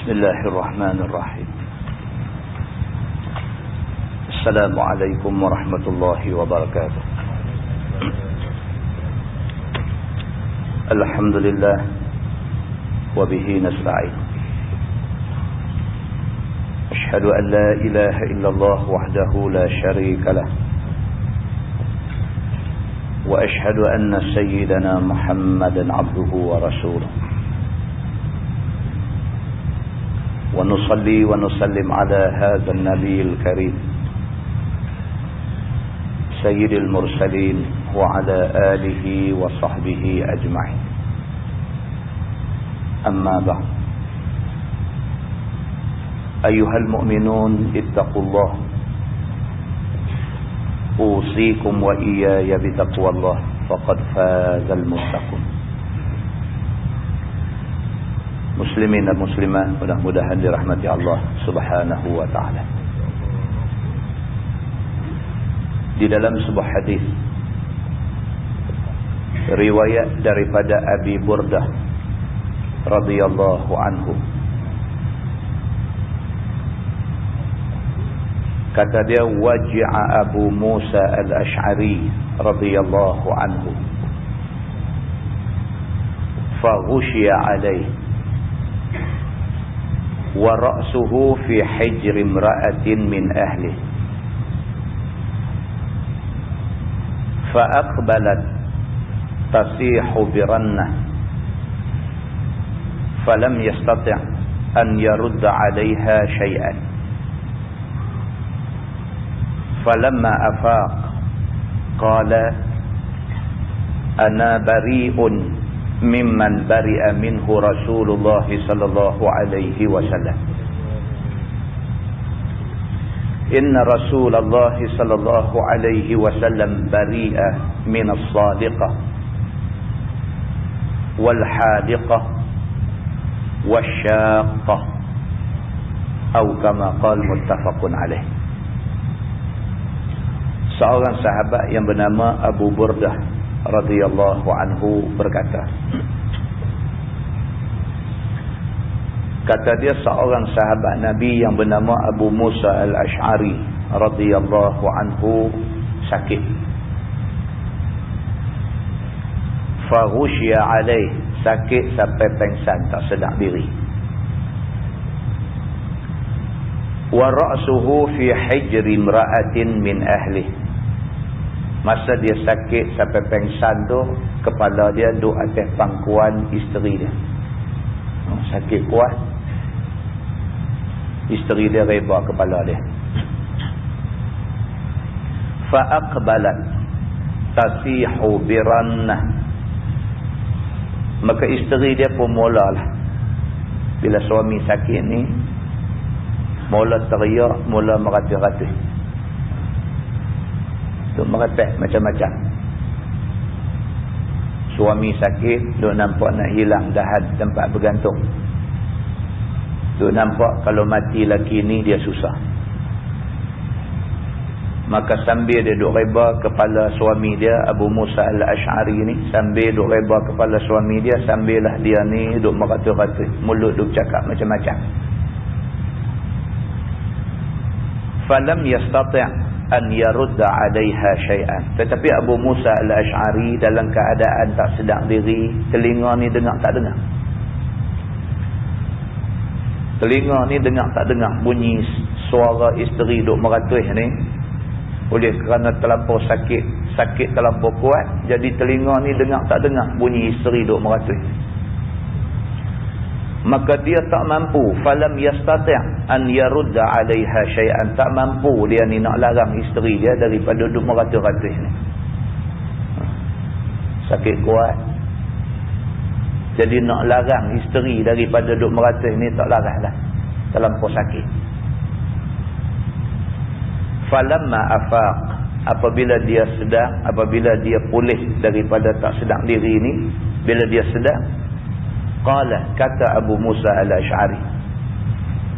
بسم الله الرحمن الرحيم. السلام عليكم ورحمة الله وبركاته. الحمد لله وبه نستعين. أشهد أن لا إله إلا الله وحده لا شريك له، وأشهد أن سيدنا محمدا عبده ورسوله، ونصلي ونسلم على هذا النبي الكريم سيد المرسلين وعلى آله وصحبه أجمعين. أما بعد، أيها المؤمنون اتقوا الله، أوصيكم وإياي بتقوى الله، فقد فاز المتقون. Muslimin dan muslimat, mudah-mudahan dirahmati Allah Subhanahu wa taala. Di dalam sebuah hadis riwayat daripada Abi Burdah radhiyallahu anhu, kata dia, waji'a Abu Musa al-Ash'ari radhiyallahu anhu fa ghushiya alayhi wa ra'suhu fi hijri imra'atin min ahlihi fa aqbalat tasihu birannah falam yastati' an yarudda 'alayha shay'an falamma afaq qala ana bari'un mimman bari'a minhu Rasulullah sallallahu alaihi wasallam. Inna Rasulullah sallallahu alaihi wasallam bari'a min as-sadiqah wal hadiqah wasyaqah, atau kama qala muttafaqun alaih. Seorang sahabat yang bernama Abu Burdah radhiyallahu anhu berkata, kata dia, seorang sahabat Nabi yang bernama Abu Musa al-Ash'ari radhiyallahu anhu sakit. Fa ghushiya alaih, sakit sampai pengsan, tak sedar diri. Wa ra'suhu fi hijri imra'atin min ahlihi, masa dia sakit sampai pengsan tu, kepala dia duduk atas pangkuan isteri dia. Sakit kuat, isteri dia reba kepala dia. Fa aqbalat tasihu birannah, maka isteri dia pun mulalah, bila suami sakit ni, mula teriak, mula meratus-ratus, duk merepek macam-macam. Suami sakit, duk nampak nak hilang dahan tempat bergantung. Duk nampak kalau mati laki ni dia susah. Maka sambil dia duk reba kepala suami dia, Abu Musa al-Ash'ari ni, sambil duk reba kepala suami dia, sambillah dia ni duk meratus-ratus, mulut duk cakap macam-macam. Falam yastati' an yarudda 'alayha shay'an, tetapi Abu Musa al-Ash'ari dalam keadaan tak sedar diri, telinga ni dengar tak dengar. Telinga ni dengar tak dengar bunyi suara isteri duk meratus ni. Oleh kerana terlampau sakit terlampau kuat, jadi telinga ni dengar tak dengar bunyi isteri duk meratus. Maka dia tak mampu, falam yastati' an yarudda 'alayha shay'an, tak mampu dia ni nak larang isteri dia daripada duduk meratus-ratus ni. Sakit kuat, jadi nak larang isteri daripada duduk meratus ni tak larang lah, terlampau sakit. Falamma afaq, apabila dia sedar, apabila dia pulih daripada tak sedar diri ni, bila dia sedar, qala, kata Abu Musa al-Ash'ari,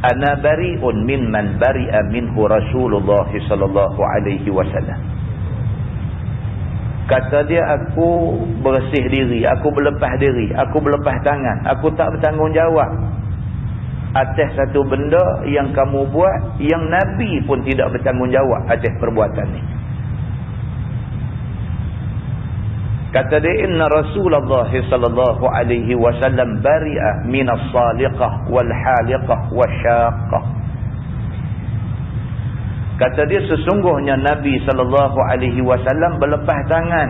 ana bari'un mimman bari'a minhu Rasulullah sallallahu alaihi wasallam. Kata dia, aku bersih diri, aku berlepas diri, aku berlepas tangan, aku tak bertanggungjawab atas satu benda yang kamu buat yang Nabi pun tidak bertanggungjawab atas perbuatan ni. Kata dia, inna Rasulullah sallallahu alaihi wasallam bari'a minas saliqah wal haliqah wasyaqah. Kata dia, sesungguhnya Nabi sallallahu alaihi wasallam berlepas tangan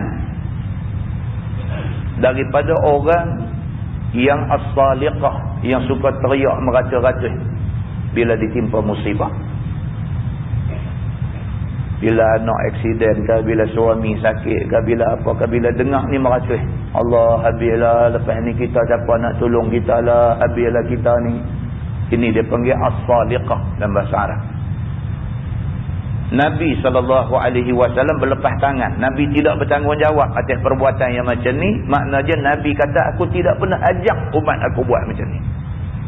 daripada orang yang as-saliqah, yang suka teriak merata-rata bila ditimpa musibah. Bila anak aksiden ke, bila suami sakit ke, bila apa ke, bila dengar ni merata, Allah habislah, lepas ni kita siapa nak tolong kita lah, habislah kita ni. Ini dia panggil as-saliqah dalam bahasa Arab. Nabi SAW berlepas tangan. Nabi tidak bertanggungjawab atas perbuatan yang macam ni. Maknanya Nabi kata, aku tidak pernah ajak umat aku buat macam ni.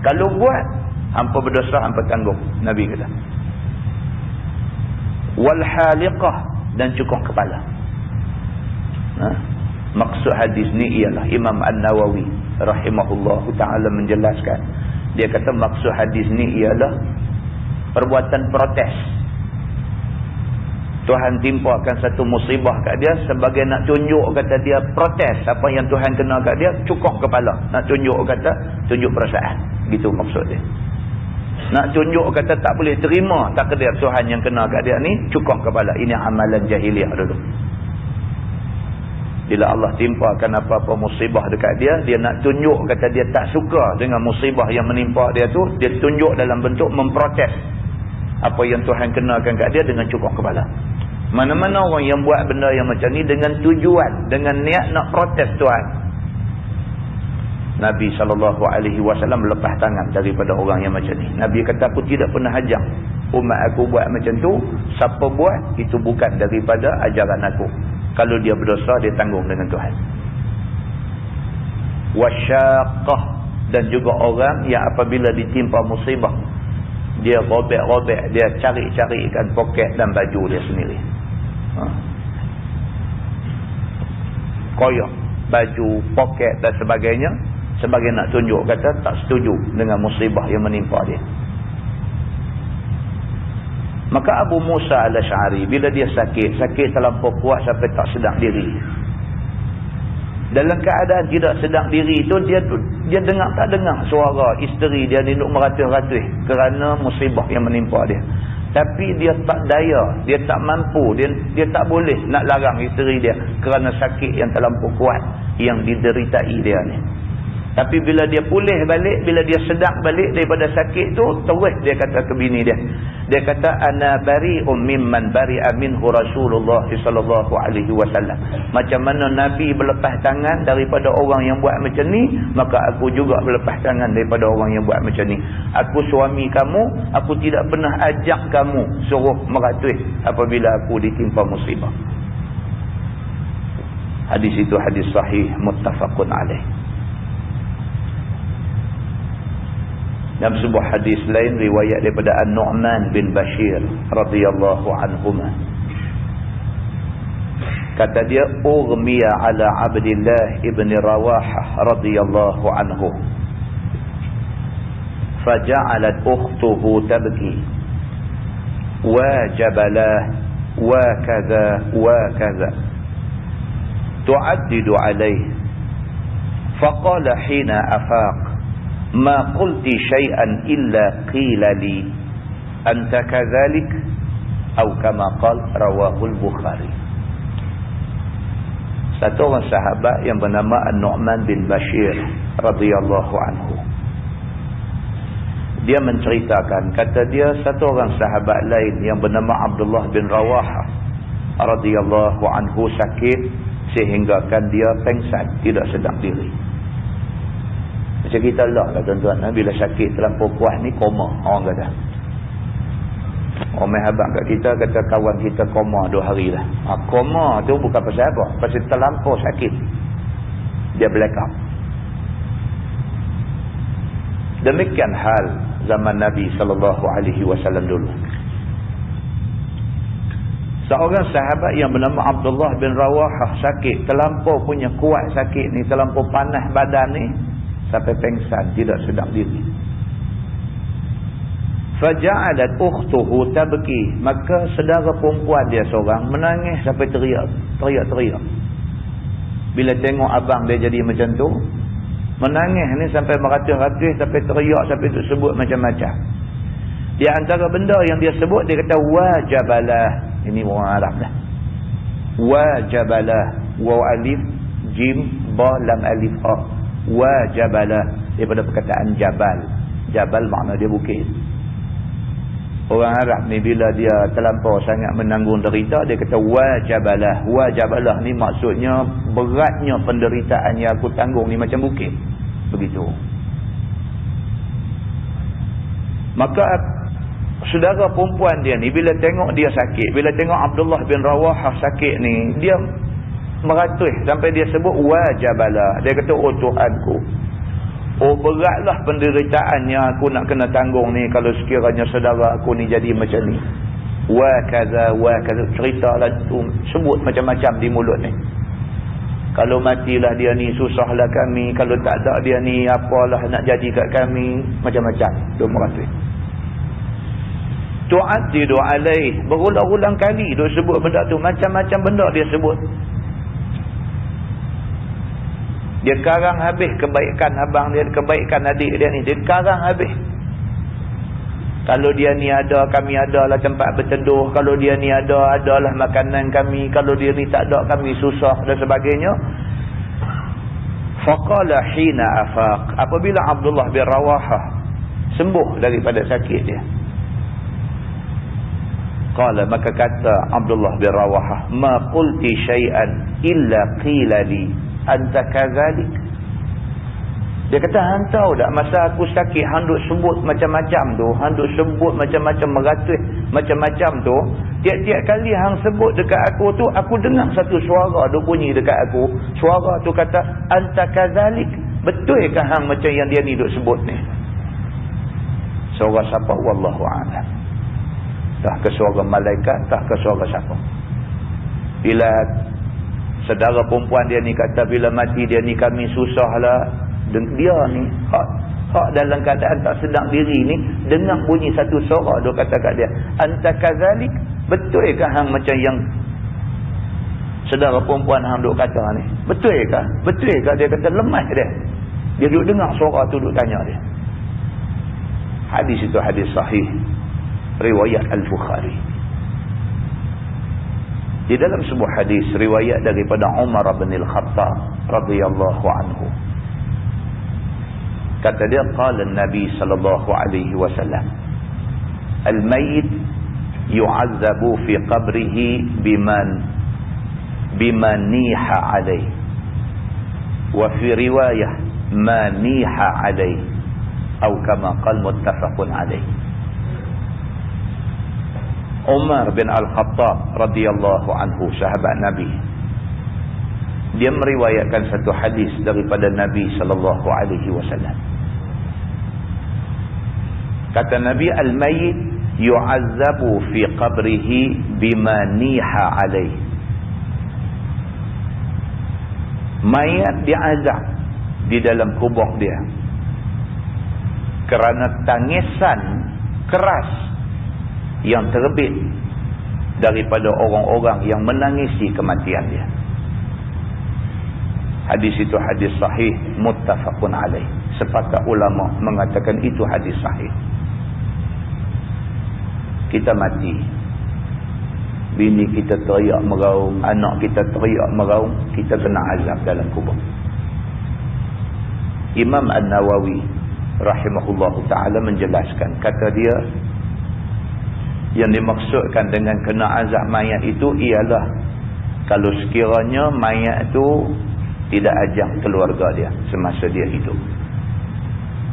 Kalau buat, hampa berdosa, hampa tanggung. Nabi kata. Wal haliqah, dan cukur kepala. Maksud hadis ni ialah Imam An-Nawawi rahimahullahu ta'ala menjelaskan. Dia kata maksud hadis ni ialah perbuatan protes. Tuhan timpakan satu musibah kat dia sebagai nak tunjuk kata dia protes apa yang Tuhan kena kat dia, cukup kepala. Nak tunjuk kata, tunjuk perasaan. Gitu maksud dia. Nak tunjuk kata tak boleh terima takdir Tuhan yang kena kat dia ni, cukup kepala. Ini amalan jahiliah dulu. Bila Allah timpakan apa-apa musibah dekat dia, dia nak tunjuk kata dia tak suka dengan musibah yang menimpa dia tu, dia tunjuk dalam bentuk memprotes apa yang Tuhan kenakan kat dia dengan cukup kepala. Mana-mana orang yang buat benda yang macam ni dengan tujuan, dengan niat nak protes Tuhan, Nabi SAW lepas tangan daripada orang yang macam ni. Nabi kata, aku tidak pernah ajak umat aku buat macam tu. Siapa buat, itu bukan daripada ajaran aku. Kalau dia berdosa, dia tanggung dengan Tuhan. Wasyaqah, dan juga orang yang apabila ditimpa musibah, dia robek-robek, dia cari-carikan poket dan baju dia sendiri. Koyak baju, poket dan sebagainya, sebagai nak tunjuk kata tak setuju dengan musibah yang menimpa dia. Maka Abu Musa al-Ash'ari bila dia sakit terlampau kuat sampai tak sedar diri. Dalam keadaan tidak sedar diri tu, dia dengar tak dengar suara isteri dia ni duk meratih-ratih kerana musibah yang menimpa dia. Tapi dia tak daya, dia tak mampu, dia tak boleh nak larang isteri dia kerana sakit yang terlampau kuat yang dideritai dia ni. Tapi bila dia pulih balik, bila dia sedar balik daripada sakit tu, terus dia kata ke bini dia. Dia kata, ana bari'um mimman bari'a minhu Rasulullah sallallahu alaihi wasallam. Macam mana Nabi berlepas tangan daripada orang yang buat macam ni, maka aku juga berlepas tangan daripada orang yang buat macam ni. Aku suami kamu, aku tidak pernah ajak kamu suruh meratih apabila aku ditimpa musibah. Hadis itu hadis sahih muttafaqun alaih. Dalam sebuah hadis lain riwayat daripada An-Nu'man bin Bashir radhiyallahu anhuma, kata dia, ughmiya ala Abdullah ibn Rawahah radhiyallahu anhu faja'alat ukhtuhu tabki wajabalah wa kaza wa kaza tu'addidu alayhi faqala hina afaq ma qulti syai'an illa qila li anta kadzalik atau kama qala rawahul Bukhari. Satu orang sahabat yang bernama An-Nu'man bin Bashir radhiyallahu anhu, dia menceritakan, kata dia, satu orang sahabat lain yang bernama Abdullah bin Rawahah radhiyallahu anhu sakit sehinggakan dia pengsan, tidak sedar diri. Macam kita lah tuan-tuan, bila sakit terlampau kuat ni, koma orang kata. Orang main habang kat kita, kata kawan kita koma 2 hari dah. Koma tu bukan pasal apa, pasal terlampau sakit, dia blackout. Demikian hal zaman Nabi SAW dulu. Seorang sahabat yang bernama Abdullah bin Rawahah sakit, terlampau punya kuat sakit ni, terlampau panas badan ni, sampai pengsan, tidak sedar diri. Faja'alat ukhtuhu tabki. Maka saudara perempuan dia seorang menangis sampai teriak. Bila tengok abang dia jadi macam tu, menangis ni sampai meratus-ratus, sampai teriak, sampai tu sebut macam-macam. Di antara benda yang dia sebut, dia kata wajabalah. Ini orang Arab dah. Wajabalah. Waw alif jim ba lam alif ha. Wajabalah daripada perkataan jabal. Jabal makna dia bukit. Orang Arab ni bila dia terlampau sangat menanggung derita, dia kata wajabalah. Wajabalah ni maksudnya beratnya penderitaan yang aku tanggung ni macam bukit. Begitu. Maka saudara perempuan dia ni bila tengok dia sakit, bila tengok Abdullah bin Rawahah sakit ni, dia meratus sampai dia sebut wajabalah. Dia kata, oh Tuhanku, oh beratlah penderitaan yang aku nak kena tanggung ni kalau sekiranya saudara aku ni jadi macam ni. Wa kaza ceritalah tu, sebut macam-macam di mulut ni. Kalau matilah dia ni susahlah kami, kalau tak ada dia ni apalah nak jadi kat kami, macam-macam dia meratus. Tu'addidu alaih, berulang-ulang kali dia sebut benda tu, macam-macam benda dia sebut. Dia karang habis kebaikan abang dia, kebaikan adik dia ni, dia karang habis. Kalau dia ni ada, kami adalah tempat berteduh. Kalau dia ni ada, adalah makanan kami. Kalau dia ni tak ada, kami susah dan sebagainya. Faqala hina afaq, apabila Abdullah bin Rawahah sembuh daripada sakit dia, qala, maka kata Abdullah bin Rawahah, ma qulti syai'an illa qila li anta kadzalik. Dia kata, hang tahu tak masa aku sakit hang duk sebut macam-macam tu, hang duk sebut macam-macam, meratus macam-macam tu, tiap-tiap kali hang sebut dekat aku tu, aku dengar satu suara duk bunyi dekat aku. Suara tu kata anta kadzalik. Betul ke hang macam yang dia ni duk sebut ni? Suara siapa? Wallahu a'lam. Tak ke suara malaikat, tak ke suara siapa. Bila saudara perempuan dia ni kata bila mati dia ni kami susahlah, dia ni hak dalam keadaan tak sedang diri ni dengar bunyi satu suara, dia kata kat dia, anta kadzalik, betul ke hang macam yang saudara perempuan hang duk kata ni? Betul ke? Betul ke? Dia kata lemah dia. Dia duk dengar suara tu, duk tanya dia. Hadis itu hadis sahih riwayat Al-Bukhari. Di dalam sebuah hadis riwayat daripada Umar bin Al-Khattab radhiyallahu anhu, kata dia, qala an-nabi sallallahu alaihi wasallam, al-mayyit yu'azzabu fi qabrihi bima niha alaihi, wa fi riwayah ma niha alaihi, atau kama qala muttafaqun alaihi. Umar bin Al-Khattab radhiyallahu anhu, sahabat Nabi, dia meriwayatkan satu hadis daripada Nabi sallallahu alaihi wasallam. Kata Nabi, al-mayyit yu'azzabu fi qabrihi bima niha alaihi. Mayat diazab di dalam kubur dia kerana tangisan keras yang terbit daripada orang-orang yang menangisi kematian dia. Hadis itu hadis sahih muttafaqun alaih. Sepakat ulama mengatakan itu hadis sahih. Kita mati, bini kita teriak meraung, anak kita teriak meraung, kita kena azab dalam kubur. Imam An-Nawawi rahimahullahu ta'ala menjelaskan, kata dia, yang dimaksudkan dengan kena azab mayat itu ialah kalau sekiranya mayat itu tidak ajak keluarga dia semasa dia hidup,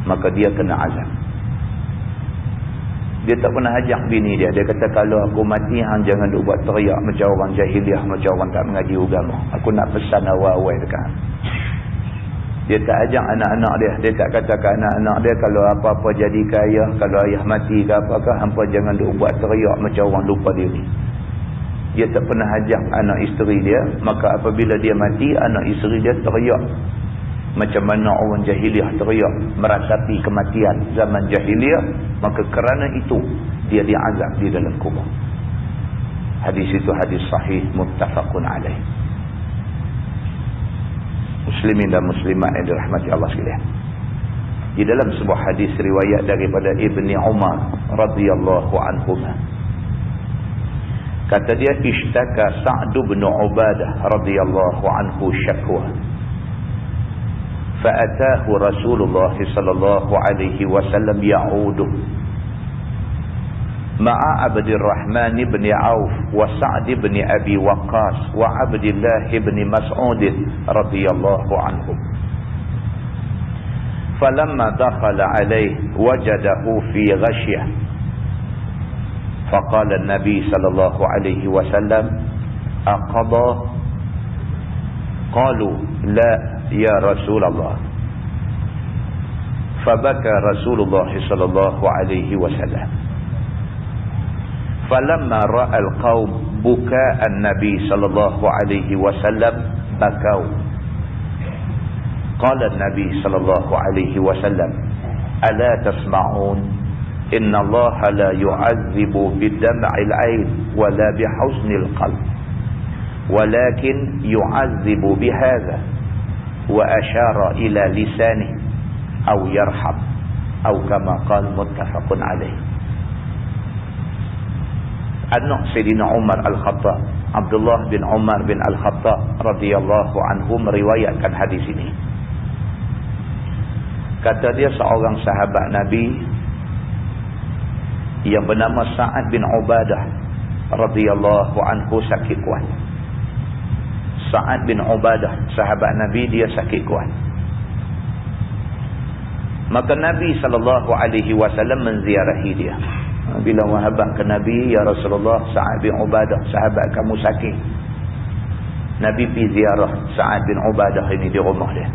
maka dia kena azab. Dia tak pernah ajak bini dia. Dia kata, kalau aku mati, hang jangan duk buat teriak macam orang jahiliah, macam orang tak mengaji agama. Aku nak pesan awal-awal dekat. Dia tak ajak anak-anak dia. Dia tak kata ke anak-anak dia, kalau apa-apa jadi ke ayah, kalau ayah mati ke apakah, hampa jangan duk buat teriak macam orang lupa diri. Dia tak pernah ajak anak isteri dia. Maka apabila dia mati, anak isteri dia teriak Macam mana orang jahiliah teriak meratapi kematian zaman jahiliah, maka kerana itu dia diazab di dalam kubur. Hadis itu hadis sahih muttafaqun alaih. Muslimin dan muslimat yang dirahmati Allah sekalian. Di dalam sebuah hadis riwayat daripada Ibni Umar radhiyallahu anhuma, kata dia, ishtaka Sa'd bin Ubadah radhiyallahu anhu syakwa, فأتاه رسول الله صلى الله عليه وسلم يعوده مع عبد الرحمن بن عوف وسعد بن أبي وقاص وعبد الله بن مسعود رضي الله عنهم. فلما دخل عليه وجده في غشية فقال النبي صلى الله عليه وسلم أقضى؟ قالوا لا يا رسول الله. فبكى رسول الله صلى الله عليه وسلم. فلما رأى القوم بكاء النبي صلى الله عليه وسلم بكوا. قال النبي صلى الله عليه وسلم ألا تسمعون إن الله لا يعذب بدمع العين ولا بحزن القلب ولكن يعذب بهذا. وأشار إلى لسانه أو يرحم أو كما قال متفق عليه. Anak Sayyidina Umar Al-Khattab, Abdullah bin Umar bin Al-Khattab radhiyallahu anhu meriwayatkan hadis ini. Kata dia, seorang sahabat Nabi yang bernama Sa'ad bin Ubadah radhiyallahu anhu sakit kuat. Sa'ad bin Ubadah, sahabat Nabi, dia sakit kuat. Maka Nabi SAW menziarahi dia. Bila wahabah ke Nabi, ya Rasulullah, Sa'ad bin Ubadah, sahabat kamu sakit. Nabi pergi ziarah Sa'ad bin Ubadah ini di rumah dia.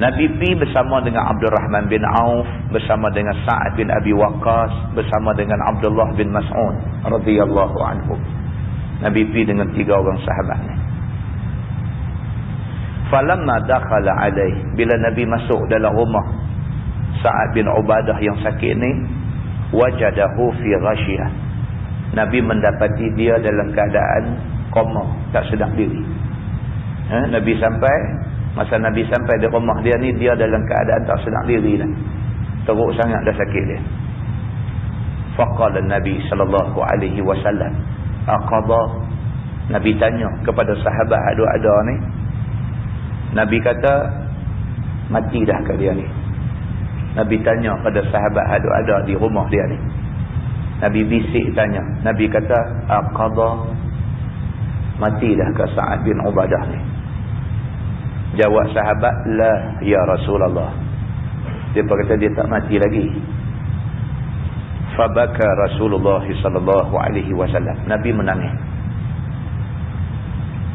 Nabi pergi bersama dengan Abdul Rahman bin Auf, bersama dengan Sa'ad bin Abi Waqqas, bersama dengan Abdullah bin Mas'ud radhiyallahu anhu. Nabi pergi dengan 3 orang sahabat ni. Falamma dakhala alaih, bila Nabi masuk dalam rumah Sa'ad bin Ubadah yang sakit ni, wajadahu fi ghashiyah. Nabi mendapati dia dalam keadaan koma, tak sedar diri. Nabi sampai, masa Nabi sampai di rumah dia ni, dia dalam keadaan tak sedar diri dah. Teruk sangat dah sakit dia. Faqala Nabi sallallahu alaihi wasallam, aqada? Nabi tanya kepada sahabat ada ni. Nabi kata, mati dah ke dia ni? Nabi tanya pada sahabat ada di rumah dia ni. Nabi bisik tanya. Nabi kata, aqada? Mati dah ke Sa'ad bin Ubadah ni? Jawab sahabat, la ya Rasulullah. Dia berkata dia tak mati lagi. Fabaka Rasulullah sallallahu alaihi wasallam. Nabi menangis.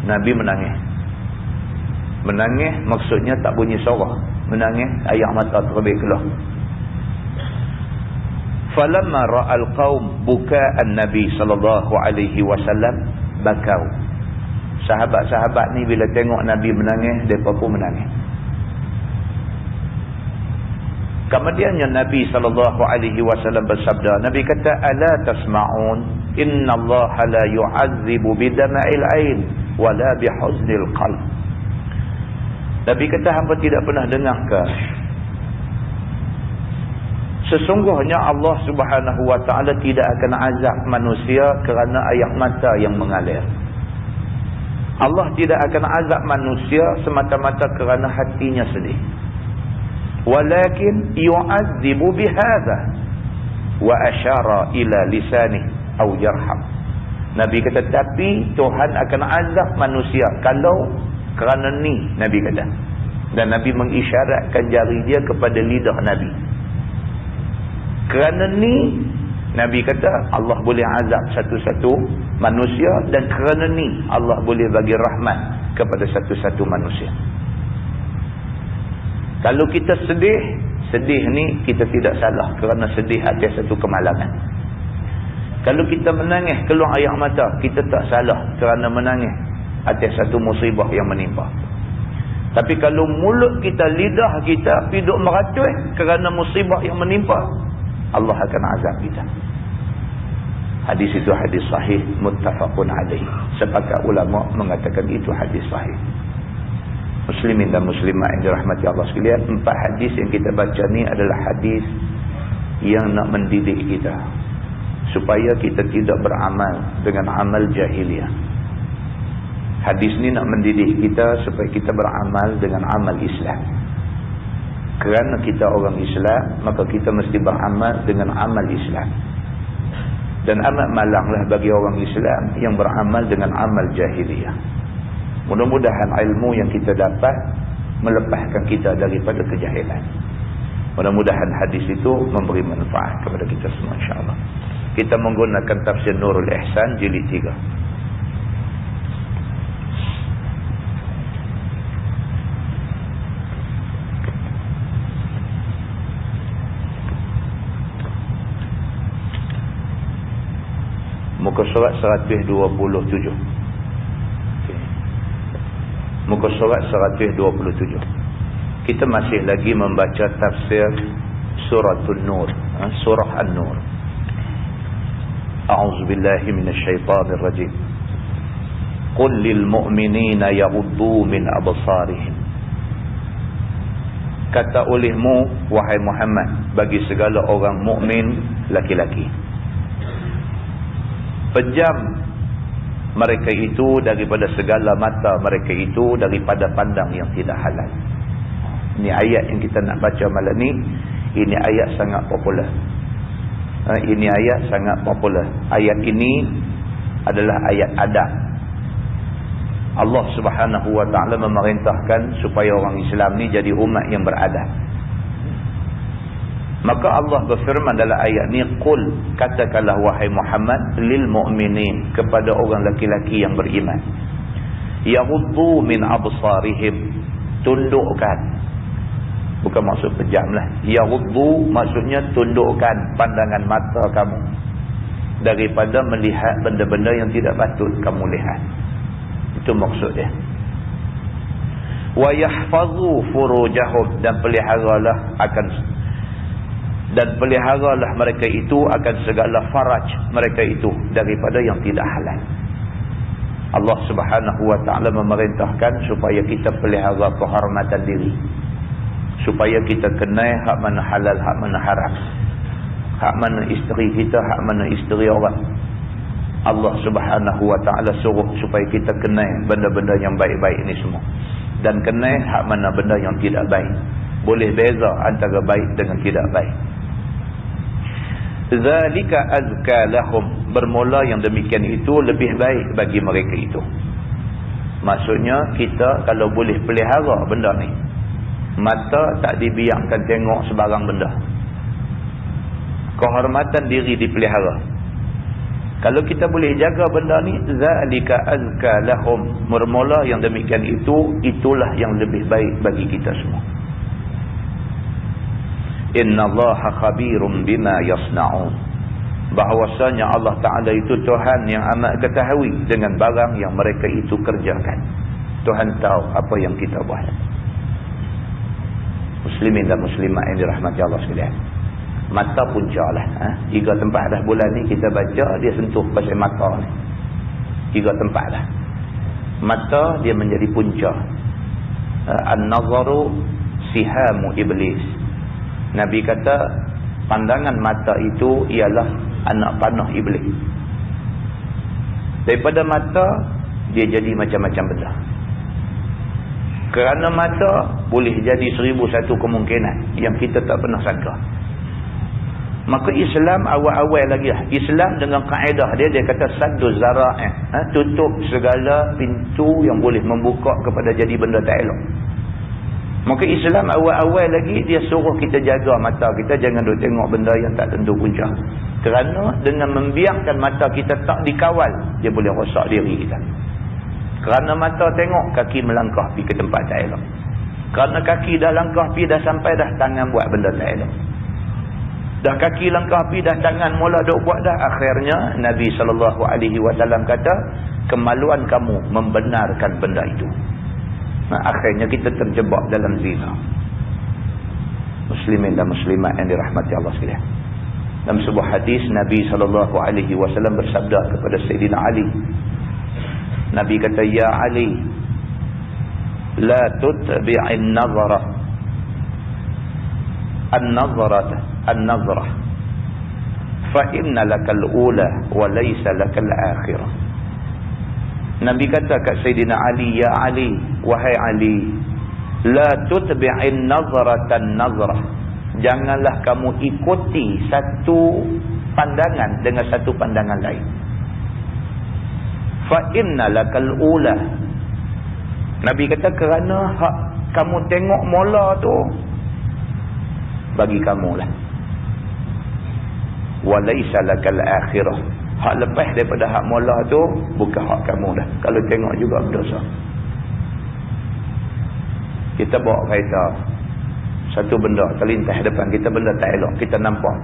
Nabi menangis. Menangis maksudnya tak bunyi suara. Menangis, air mata terbit keluar. Falamma ra'al qaum buka'an Nabi sallallahu alaihi wasallam bakau. Sahabat-sahabat ni bila tengok Nabi menangis, mereka pun menangis. Kemudiannya Nabi sallallahu alaihi wasallam bersabda, Nabi kata, ala tasma'un inna Allah la yu'azzibu bidama'il ain wala bihuznil qalb. Nabi kata, hamba tidak pernah dengar ke? Sesungguhnya Allah Subhanahu wa taala tidak akan azab manusia kerana air mata yang mengalir. Allah tidak akan azab manusia semata-mata kerana hatinya sedih. Walakin yu'azzibu bihadza wa asyara ila lisanih aw yarham. Nabi kata, tapi Tuhan akan azab manusia kalau kerana ni, Nabi kata. Dan Nabi mengisyaratkan jari dia kepada lidah Nabi. Kerana ni, Nabi kata, Allah boleh azab satu-satu manusia, dan kerana ni Allah boleh bagi rahmat kepada satu-satu manusia. Kalau kita sedih, sedih ni kita tidak salah kerana sedih atas satu kemalangan. Kalau kita menangis keluar air mata, kita tak salah kerana menangis atas satu musibah yang menimpa. Tapi kalau mulut kita, lidah kita pergi duk meracun kerana musibah yang menimpa, Allah akan azab kita. Hadis itu hadis sahih, muttafaqun alaih. Sepakat ulama mengatakan itu hadis sahih. Muslimin dan muslimat yang dirahmati Allah sekalian, 4 hadis yang kita baca ni adalah hadis yang nak mendidik kita supaya kita tidak beramal dengan amal jahiliah. Hadis ni nak mendidik kita supaya kita beramal dengan amal Islam. Kerana kita orang Islam, maka kita mesti beramal dengan amal Islam. Dan amat malanglah bagi orang Islam yang beramal dengan amal jahiliyah. Mudah-mudahan ilmu yang kita dapat melepaskan kita daripada kejahilan. Mudah-mudahan hadis itu memberi manfaat kepada kita semua, insya-Allah. Kita menggunakan tafsir Nurul Ihsan jilid 3. Muka surat 127. Okay. Muka surat 127. Kita masih lagi membaca tafsir suratul Nur, surah An-Nur. A'udzubillahi minasyaitanir rajim. Qul lil mu'minina yaghuddu min absarihim. Kata olehmu wahai Muhammad bagi segala orang mukmin laki-laki, pejam mereka itu daripada segala mata mereka itu daripada pandang yang tidak halal. Ini ayat yang kita nak baca malam ni. Ini ayat sangat popular. Ini ayat sangat popular. Ayat ini adalah ayat adab. Allah Subhanahu wa ta'ala memerintahkan supaya orang Islam ni jadi umat yang beradab. Maka Allah berfirman dalam ayat ni, qul, katakanlah wahai Muhammad, lil mu'minin, kepada orang laki-laki yang beriman, yaghuddu min absarihim, tundukkan, bukan maksud pejamlah, yaghuddu maksudnya tundukkan pandangan mata kamu daripada melihat benda-benda yang tidak patut kamu lihat. Itu maksudnya. Wa yahfazu furujahum, dan peliharalah mereka itu akan segala faraj mereka itu daripada yang tidak halal. Allah Subhanahu wa ta'ala memerintahkan supaya kita pelihara kehormatan diri, supaya kita kenal hak mana halal, hak mana haram, hak mana isteri kita, hak mana isteri orang. Allah Subhanahu wa ta'ala suruh supaya kita kenal benda-benda yang baik-baik ni semua, dan kenal hak mana benda yang tidak baik. Boleh beza antara baik dengan tidak baik. Zalika azka lahum, bermula yang demikian itu lebih baik bagi mereka itu. Maksudnya kita kalau boleh pelihara benda ni, mata tak dibiarkan tengok sebarang benda, kehormatan diri dipelihara. Kalau kita boleh jaga benda ni, zalika azka lahum, bermula yang demikian itu, itulah yang lebih baik bagi kita semua. Innallaha khabirum bima yasna'un, bahwasanya Allah Ta'ala itu Tuhan yang amat ketahui dengan barang yang mereka itu kerjakan. Tuhan tahu apa yang kita buat. Muslimin dan muslimat yang dirahmati Allah sekalian, mata punca lah. 3 tempat dah bulan ni kita baca, dia sentuh pasal mata ni. 3 tempat dah. Mata dia menjadi punca. An-nazaru sihamu iblis. Nabi kata pandangan mata itu ialah anak panah iblis. Daripada mata dia jadi macam-macam benda. Kerana mata boleh jadi 1001 kemungkinan yang kita tak pernah sangka. Maka Islam awal-awal lagi lah. Islam dengan kaedah dia kata saddu zara'ih, tutup segala pintu yang boleh membuka kepada jadi benda tak elok. Maka Islam awal-awal lagi dia suruh kita jaga mata kita, jangan duk tengok benda yang tak tentu punca. Kerana dengan membiarkan mata kita tak dikawal, dia boleh rosak diri kita. Kerana mata tengok, kaki melangkah pergi ke tempat tak elok. Kerana kaki dah langkah pergi, dah sampai dah, tangan buat benda tak elok. Dah kaki langkah pergi, dah tangan mula duk buat dah. Akhirnya Nabi SAW kata, kemaluan kamu membenarkan benda itu. Akhirnya kita terjebak dalam zina. Muslimin dan muslimat yang dirahmati Allah sekalian. Dalam sebuah hadis Nabi SAW bersabda kepada Sayyidina Ali. Nabi kata, "Ya Ali, la tutbi'in nazarah an-nazrah fa inna lakal ula wa laysa lakal akhirah." Nabi kata kat Sayyidina Ali, "Ya Ali, wahai Ali, la tutbi'in nazratan nazrah." Janganlah kamu ikuti satu pandangan dengan satu pandangan lain. Fa inna lakal ula. Nabi kata kerana hak kamu tengok mula tu bagi kamulah. Wa laysa lakal akhirah. Hak lepas daripada hak mula tu bukan hak kamu dah. Kalau tengok juga berdosa. Kita bawa kereta, satu benda terlintas depan kita, benda tak elok, kita nampak.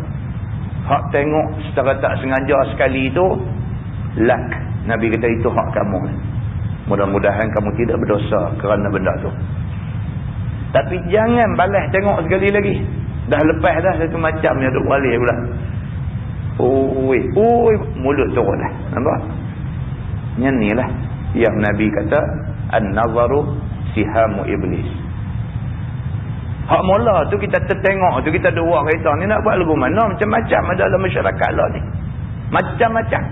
Hak tengok secara tak sengaja sekali tu, lak. Nabi kata itu hak kamu. Mudah-mudahan kamu tidak berdosa kerana benda tu. Tapi jangan balas tengok sekali lagi. Dah lepas dah satu macam yang duk balik pula. Oi, mulut turun dah. Nampak? Yang ni lah yang Nabi kata an-nazaru sihamu iblis. Hak mula tu kita tertengok tu, kita ada buat kereta ni nak buat lagu mana, macam-macam ada dalam masyarakat lah ni. Macam-macam.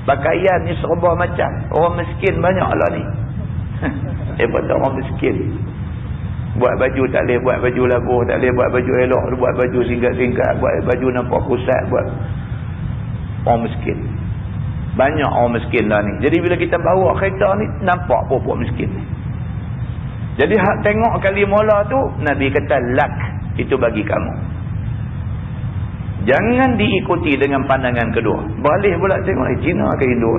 Pakaian ni serba macam. Orang miskin banyak lah ni. Hebat orang miskin. Buat baju tak boleh buat baju labuh, tak boleh buat baju elok, buat baju singkat-singkat, buat baju nampak pusat, buat orang miskin. Banyak orang miskin lah ni. Jadi bila kita bawa kereta ni, nampak pokok miskin ni. Jadi hak tengok kali mula tu, Nabi kata lak, itu bagi kamu. Jangan diikuti dengan pandangan kedua. Balik pula tengok, Cina ke Hindu?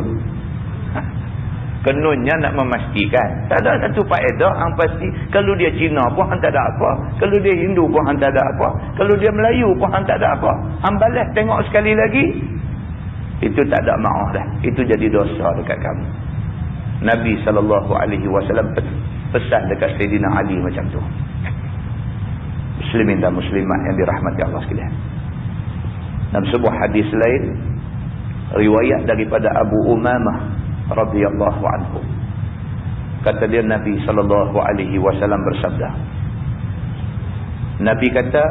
Kenunnya nak memastikan. Tak ada satu faedah yang pasti. Kalau dia Cina pun hang tak ada apa. Kalau dia Hindu pun hang tak ada apa. Kalau dia Melayu pun hang tak ada apa. Hang balas tengok sekali lagi, itu tak ada maaf dah. Itu jadi dosa dekat kamu. Nabi SAW pesan dekat Sayyidina Ali macam tu. Muslimin dan muslimat yang dirahmati Allah sekalian. Dalam sebuah hadis lain, riwayat daripada Abu Umamah radhiyallahu anhu, kata dia Nabi SAW bersabda. Nabi kata,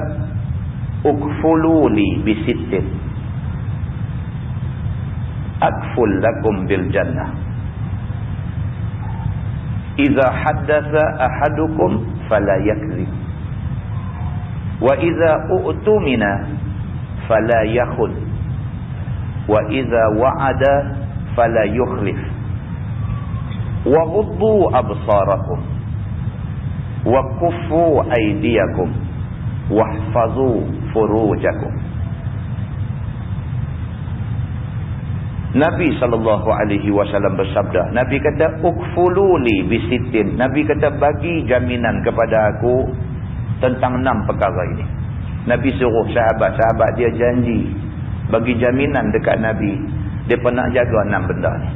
"Ukfuluni bisittin akful lakum bil jannah. Iza haddatha ahadukum fala yakzib. Wa iza u'tumina fala yakhun. Wa iza wa'ada fala yukhlif. Wa ghuddu absarakum. Wa kuffu aydiyakum. Wahfazu furujakum." Nabi SAW bersabda, Nabi kata, "Ukfululi bisitin." Nabi kata, bagi jaminan kepada aku tentang 6 perkara ini. Nabi suruh sahabat-sahabat dia janji, bagi jaminan dekat Nabi, dia pernah jaga 6 benda ni.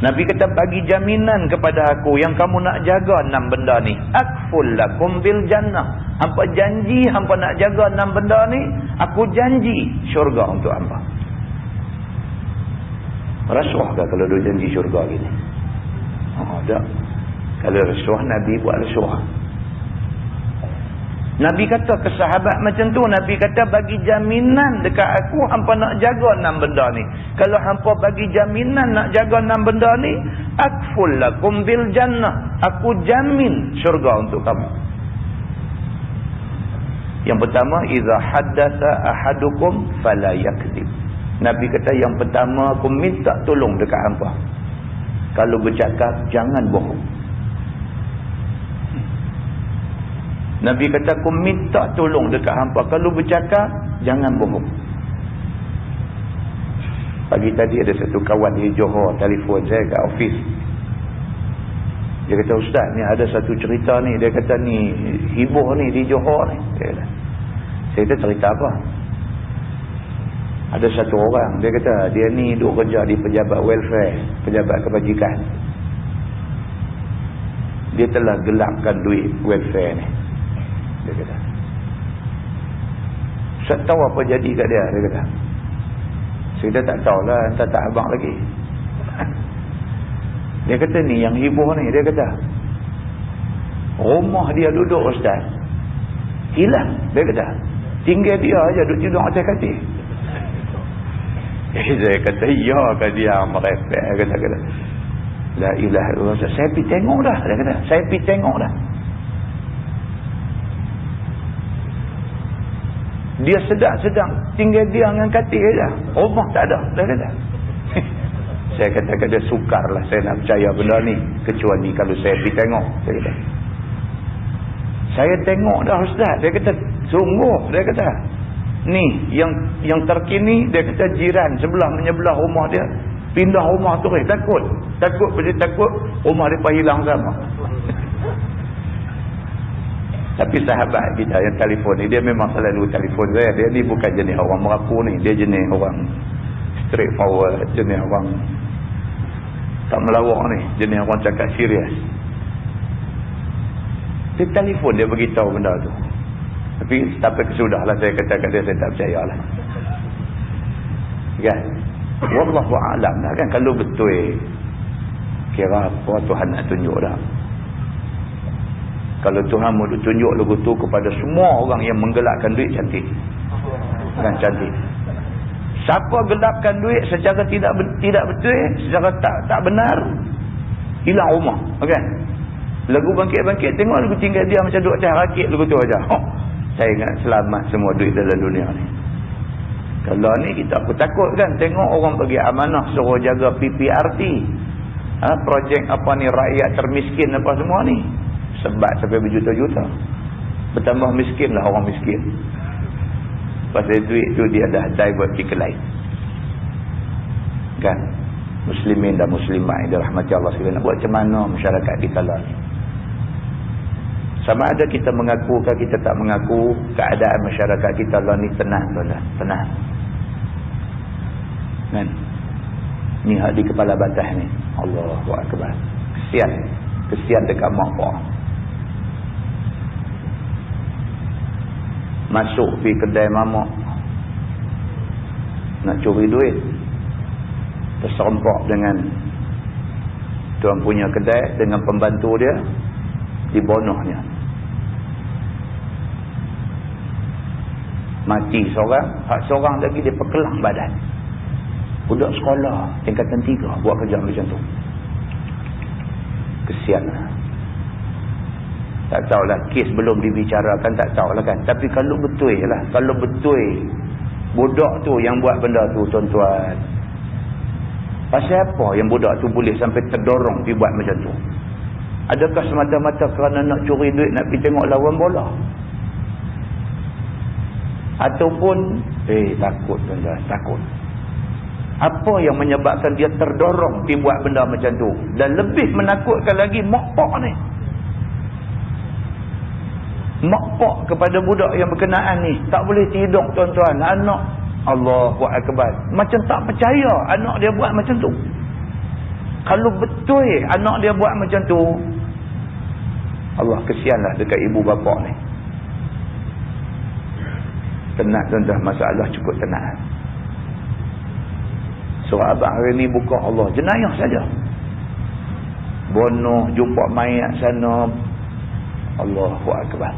Nabi kata, bagi jaminan kepada aku yang kamu nak jaga 6 benda ni. Akful lakum bil jannah. Hampa janji hampa nak jaga 6 benda ni, aku janji syurga untuk hampa. Rasuah ke kalau dia janji syurga gini? Tak. Kalau rasuah, Nabi buat rasuah. Nabi kata ke sahabat macam tu, Nabi kata bagi jaminan dekat aku hampa nak jaga 6 benda ni. Kalau hampa bagi jaminan nak jaga 6 benda ni, akful lakum bil jannah. Aku jamin syurga untuk kamu. Yang pertama, iza haddatha ahadukum fala yakzib. Nabi kata yang pertama, aku minta tolong dekat hampa, kalau bercakap jangan bohong. Nabi kata aku minta tolong dekat hampa, kalau bercakap jangan bohong. Pagi tadi ada satu kawan di Johor telefon saya kat office. Dia kata, "Ustaz, ni ada satu cerita ni." Dia kata, "Ni heboh ni di Johor ni." Saya kata, "Cerita apa?" Ada satu orang, dia kata dia ni duk kerja di pejabat welfare, pejabat kebajikan. dia telah gelapkan duit welfare ni. Dia kata. Saya tahu apa jadi kat dia kata. Saya tak tahulah, entah tak abang lagi. Dia kata ni yang heboh ni, dia kata. Rumah dia duduk ustaz. Hilang, dia kata. Tinggal dia aja duduk tidur atas katil. Saya kata, ya kan dia merepek. Kata, la ilaha illallah. Saya pergi tengok dah. Dia kata, saya pergi tengok dah. Dia sedang tinggal dia dengan katil je. Rumah tak ada. Dia kata. Saya kata dia sukarlah saya nak percaya benda ni. Kecuali kalau saya pergi tengok. Dia kata. Saya tengok dah ustaz. Dia kata, sungguh. Dia kata. Ni yang terkini, dia kata jiran sebelah menyebelah rumah dia pindah rumah tu takut rumah dia hilang sama. Tapi sahabat kita yang telefon ni, dia memang selalu telefon saya. Dia ni bukan jenis orang merapu ni, dia jenis orang straightforward, jenis orang tak melawak ni, jenis orang cakap serius. Dia telefon, dia beritahu benda tu. Tapi sampai kesudahlah saya kata kat dia, saya tak percayalah. Kan? Wallahu a'lam lah kan. Kalau betul kira apa Tuhan nak tunjuk dah. Kalau Tuhan mau tunjuk lagu tu kepada semua orang yang menggelapkan duit, cantik. Kan cantik. Siapa gelapkan duit secara tidak betul, secara tak benar, hilang rumah. Kan? Lagu bangkit-bangkit, tengok lagu tinggal dia macam duduk atas rakit lagu tu aja. Saya ingat selamat semua duit dalam dunia ni. Kalau ni kita aku takut kan tengok orang bagi amanah suruh jaga PPRT. Projek apa ni rakyat termiskin apa semua ni. Sebat sampai berjuta-juta. Bertambah miskin lah orang miskin. Pasal duit tu dia dah divert pergi ke lain. Kan? Muslimin dan muslimat yang dirahmati Allah sekalian. Nak buat macam mana masyarakat kita lah ni? Sama ada kita mengaku ke kita tak mengaku, keadaan masyarakat kita lah ni tenang tuan-tuan, tenang. Kan? Ni hak di kepala batas ni. Allahu akbar. Kesian dekat mak pak. Masuk pergi kedai mamak, nak curi duit, terserempak dengan tuan punya kedai dengan pembantu dia, dibunuhnya. Mati seorang, hak seorang lagi dia perkelang badan. Budak sekolah tingkatan 3 buat kerja macam tu. Kesian lah. Tak tahulah kes belum dibicarakan, tak tahulah kan. Tapi kalau betul lah, kalau betul budak tu yang buat benda tu tuan-tuan, pasal apa yang budak tu boleh sampai terdorong pergi buat macam tu? Adakah semata-mata kerana nak curi duit, nak pergi tengok lawan bola? Ataupun takut tuan-tuan, takut. Apa yang menyebabkan dia terdorong pergi buat benda macam tu? Dan lebih menakutkan lagi mak pak ni. Mak pak kepada budak yang berkenaan ni tak boleh tidur tuan-tuan. Anak Allahu akbar, macam tak percaya anak dia buat macam tu. Kalau betul anak dia buat macam tu, Allah kesianlah dekat ibu bapa ni. Tenang tuan-tuan, masalah cukup tenang. Surah abang hari ni buka Allah jenayah saja. Bunuh, jumpa mayat sana. Allahu akbar.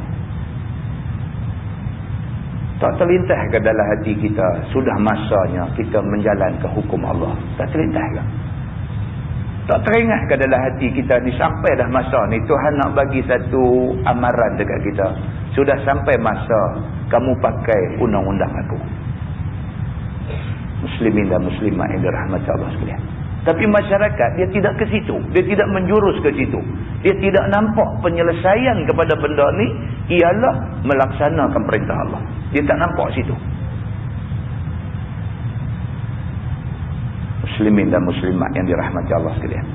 Tak terlintas ke dalam hati kita, sudah masanya kita menjalankan hukum Allah? Tak terlintas ke? Tak teringat ke dalam hati kita ni, sampai dah masa ni Tuhan nak bagi satu amaran dekat kita. Sudah sampai masa kamu pakai undang-undang aku. Muslimin dan muslimat yang dirahmati Allah sekalian. Tapi masyarakat dia tidak ke situ. Dia tidak menjurus ke situ. Dia tidak nampak penyelesaian kepada benda ni ialah melaksanakan perintah Allah. Dia tak nampak situ. Muslimin dan muslimat yang dirahmati Allah sekalian.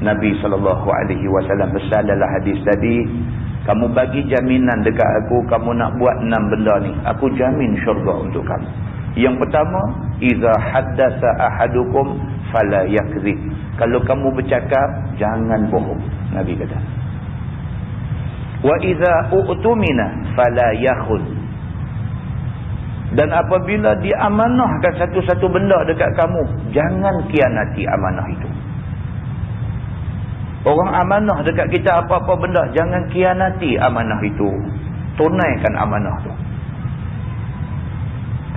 Nabi SAW pesan dalam hadis tadi, kamu bagi jaminan dekat aku, kamu nak buat 6 benda ni, aku jamin syurga untuk kamu. Yang pertama, iza haddasa ahadukum fala yakzib. Kalau kamu bercakap, jangan bohong. Nabi kata. Wa idza u'tumina fala yakhun. Dan apabila diamanahkan satu-satu benda dekat kamu, jangan khianati amanah itu. Orang amanah dekat kita apa-apa benda, jangan khianati amanah itu. Tunaikan amanah tu.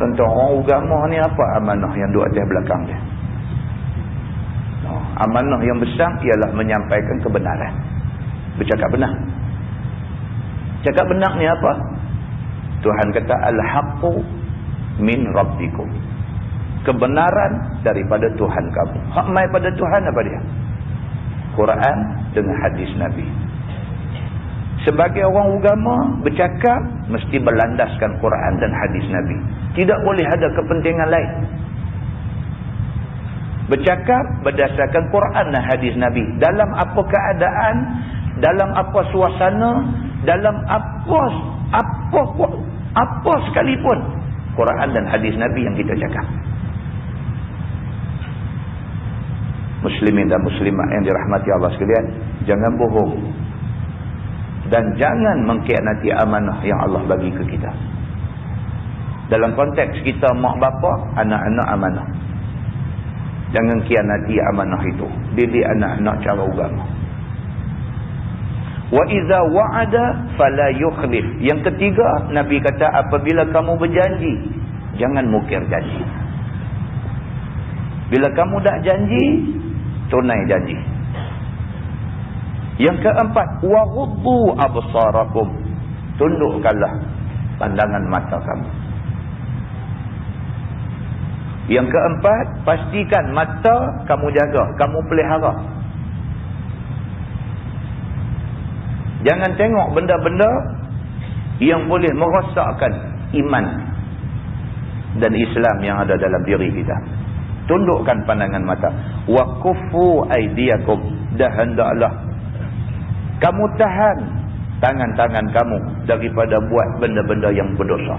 Contoh orang agama ni, apa amanah yang duduk atas belakang dia? Amanah yang besar ialah menyampaikan kebenaran. Bercakap benar. Cakap benar ni apa? Tuhan kata al-haqqu min rabbikum. Kebenaran daripada Tuhan kamu. Hak mai pada Tuhan apa dia? Quran dengan hadis Nabi. Sebagai orang agama, bercakap mesti berlandaskan Quran dan hadis Nabi. Tidak boleh ada kepentingan lain. Bercakap berdasarkan Quran dan hadis Nabi. Dalam apa keadaan, dalam apa suasana, dalam apa sekalipun, Quran dan hadis Nabi yang kita cakap. Muslimin dan muslimat yang dirahmati Allah sekalian, jangan bohong dan jangan mengkhianati amanah yang Allah bagi ke kita. Dalam konteks kita mak bapa, anak-anak amanah. Jangan khianati amanah itu. Didik anak-anak cara agama. Wa idza wa'ada fala yukhlif. Yang ketiga, Nabi kata apabila kamu berjanji, jangan mukir janji. Bila kamu dah janji, tunai janji. Yang keempat, wa ghuddu absarakum. Tundukkanlah pandangan mata kamu. Yang keempat, pastikan mata kamu jaga, kamu pelihara. Jangan tengok benda-benda yang boleh merosakkan iman dan Islam yang ada dalam diri kita. Tundukkan pandangan mata. Wa kuffu aydiyakum. Dah hendaklah kamu tahan tangan-tangan kamu daripada buat benda-benda yang berdosa.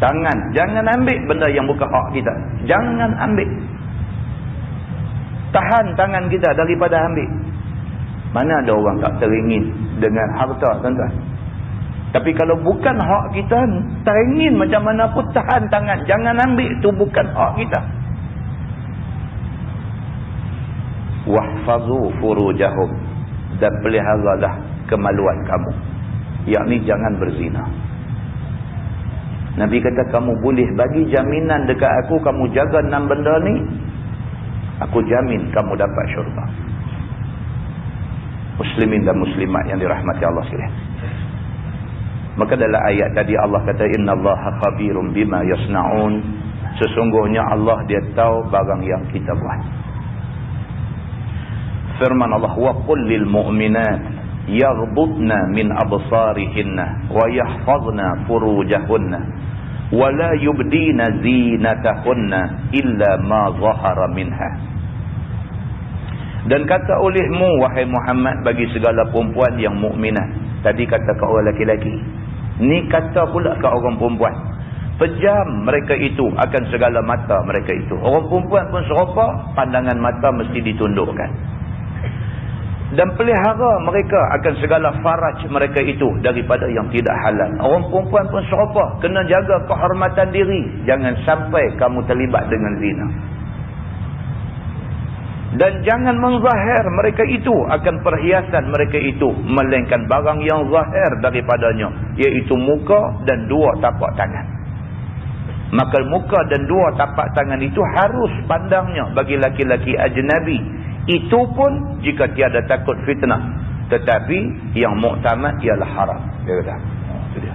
Tangan, jangan ambil benda yang bukan hak kita. Jangan ambil. Tahan tangan kita daripada ambil. Mana ada orang tak teringin dengan harta, tuan-tuan? Tapi kalau bukan hak kita, teringin macam mana pun tahan tangan. Jangan ambil, itu bukan hak kita. Wahfazu furujahum. Dan peliharalah kemaluan kamu. Yakni jangan berzina. Nabi kata kamu boleh bagi jaminan dekat aku, kamu jaga 6 benda ni, aku jamin kamu dapat syurga. Muslimin dan muslimat yang dirahmati Allah sekalian. Maka dalam ayat tadi Allah kata innallaha khabirum bima yasnaun. Sesungguhnya Allah dia tahu barang yang kita buat. Firman Allah, wa qul lil mu'minat yaghdudna min absarihinna wa yahfazna furujahunna wa la yubdina zinatahunna illa ma zahara minha. Dan kata olehmu wahai Muhammad bagi segala perempuan yang mukminat. Tadi kata ke orang lelaki, ni kata pula ke orang perempuan. Pejam mereka itu akan segala mata mereka itu. Orang perempuan pun serupa, pandangan mata mesti ditundukkan. Dan pelihara mereka akan segala faraj mereka itu daripada yang tidak halal. Orang perempuan pun serupa, kena jaga kehormatan diri. Jangan sampai kamu terlibat dengan zina. Dan jangan menzahir mereka itu akan perhiasan mereka itu, melainkan barang yang zahir daripadanya, iaitu muka dan 2 tapak tangan. Maka muka dan 2 tapak tangan itu harus pandangnya bagi laki-laki ajnabi. Itu pun jika tiada takut fitnah. Tetapi yang muktamad ialah haram. Dia kata. Itu dia.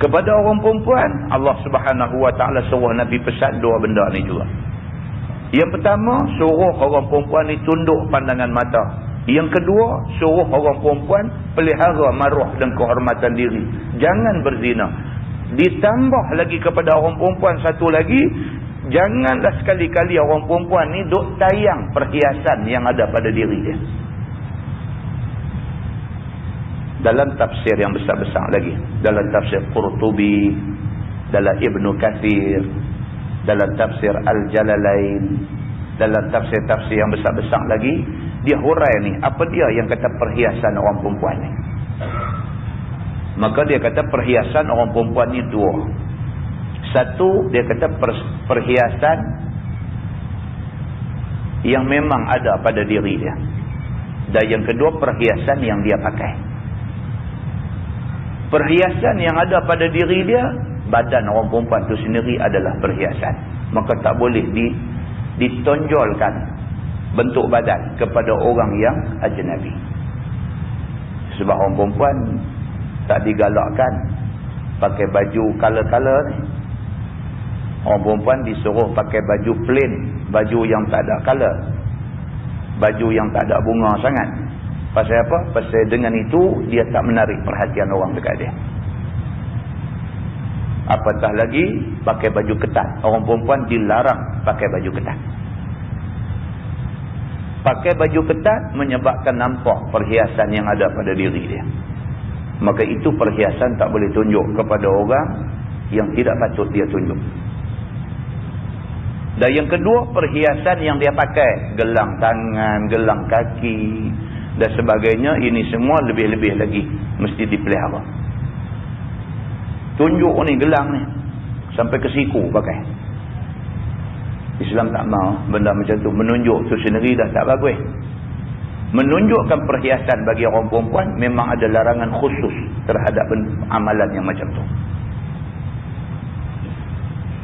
Kepada orang perempuan, Allah Subhanahu Wa Taala suruh Nabi pesan 2 benda ni juga. Yang pertama, suruh orang perempuan ni tunduk pandangan mata. Yang kedua, suruh orang perempuan pelihara maruah dan kehormatan diri. Jangan berzina. Ditambah lagi kepada orang perempuan satu lagi, janganlah sekali-kali orang perempuan ni duk tayang perhiasan yang ada pada diri dia. Dalam tafsir yang besar-besar lagi, dalam tafsir Qurtubi, dalam Ibnu Katsir, dalam tafsir Al-Jalalain, dalam tafsir-tafsir yang besar-besar lagi, dia hurai ni, apa dia yang kata perhiasan orang perempuan ni. Maka dia kata perhiasan orang perempuan ni dua. Satu, dia kata perhiasan yang memang ada pada diri dia. Dan yang kedua, perhiasan yang dia pakai. Perhiasan yang ada pada diri dia, badan orang perempuan itu sendiri adalah perhiasan. Maka tak boleh ditonjolkan bentuk badan kepada orang yang ajnabi. Sebab orang perempuan tak digalakkan pakai baju color-color ni. Orang perempuan disuruh pakai baju plain, baju yang tak ada color, baju yang tak ada bunga sangat. Pasal apa? Pasal dengan itu dia tak menarik perhatian orang dekat dia. Apatah lagi pakai baju ketat. Orang perempuan dilarang pakai baju ketat. Pakai baju ketat menyebabkan nampak perhiasan yang ada pada diri dia. Maka itu perhiasan tak boleh tunjuk kepada orang yang tidak patut dia tunjuk. Dan yang kedua, perhiasan yang dia pakai, gelang tangan, gelang kaki dan sebagainya, ini semua lebih-lebih lagi mesti dipelihara. Tunjuk ni gelang ni sampai ke siku pakai. Islam tak mau benda macam tu. Menunjuk tu sendiri dah tak bagus. Menunjukkan perhiasan bagi orang perempuan memang ada larangan khusus terhadap amalan yang macam tu.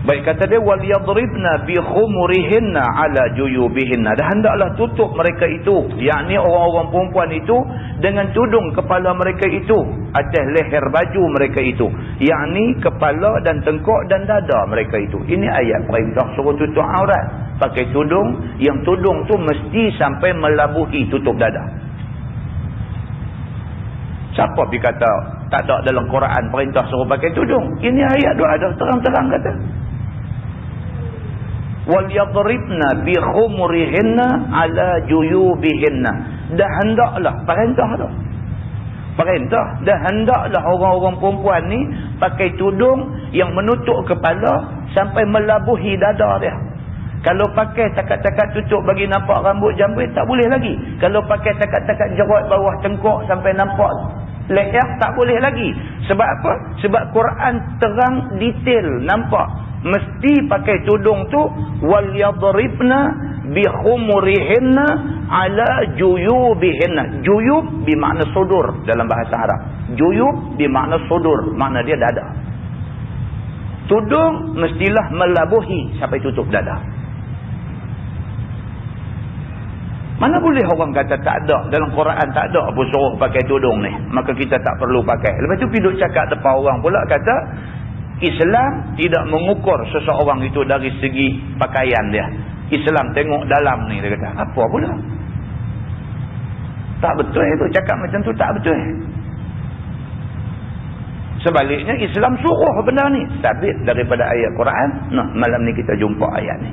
Baik, kata dia wal yadribna bi khumurihinna ala juyubihinna. Dan hendaklah tutup mereka itu, yakni orang-orang perempuan itu, dengan tudung kepala mereka itu atas leher baju mereka itu, yakni kepala dan tengkuk dan dada mereka itu. Ini ayat perintah suruh tutup aurat pakai tudung, yang tudung tu mesti sampai melabuhi tutup dada. Siapa pergi kata tak ada dalam Quran perintah suruh pakai tudung? Ini ayat tu ada terang-terang kata wal yadribna bi khumurihinna ala juyubihinna. Dah hendaklah perintah tu. Perintah dah hendaklah orang-orang perempuan ni pakai tudung yang menutup kepala sampai melabuhi dada dia. Kalau pakai takat-takat tutup bagi nampak rambut jambut tak boleh lagi. Kalau pakai takat-takat jerat bawah tengkuk sampai nampak leher tak boleh lagi. Sebab apa? Sebab Quran terang detail nampak mesti pakai tudung tu wal yadribna bi khumurihinna ala juyubihinna. Juyub bermakna sudur dalam bahasa Arab. Juyub bermakna sudur, makna dia dada. Tudung mestilah melabuhi sampai tutup dada. Mana boleh orang kata tak ada dalam Quran, tak ada apa suruh pakai tudung ni, maka kita tak perlu pakai. Lepas tu pergi duk cakap depan orang pula kata Islam tidak mengukur seseorang itu dari segi pakaian dia. Islam tengok dalam ni, dia kata. Apa pula? Tak betul itu. Cakap macam tu tak betul. Sebaliknya Islam suruh benda ni. Sabit daripada ayat Quran. Nah, malam ni kita jumpa ayat ni.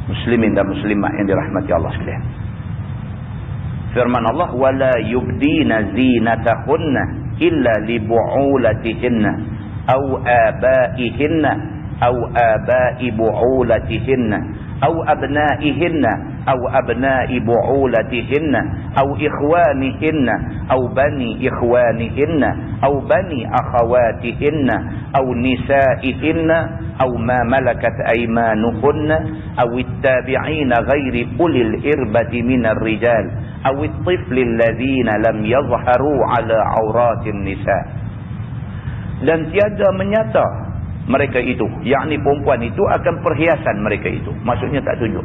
Muslimin dan muslimat yang dirahmati Allah sekalian. Firman Allah, wala yubdina zinatahunna illa li bu'ulatihinna aw abaihinna aw abai bu'ulatihinna aw abnaihinna aw abnai bu'ulatihinna aw ikhwanihinna aw bani ikhwanihinna aw bani akhawatihinna aw nisaihinna aw ma malakat aymanuhunna aw ittabi'ina ghairi ulil irbati minar rijal aw at-tifli alladhina lam yadhharu ala auratin nisa. Dan tiada menyata mereka itu, yakni perempuan itu, akan perhiasan mereka itu. Maksudnya tak tunjuk.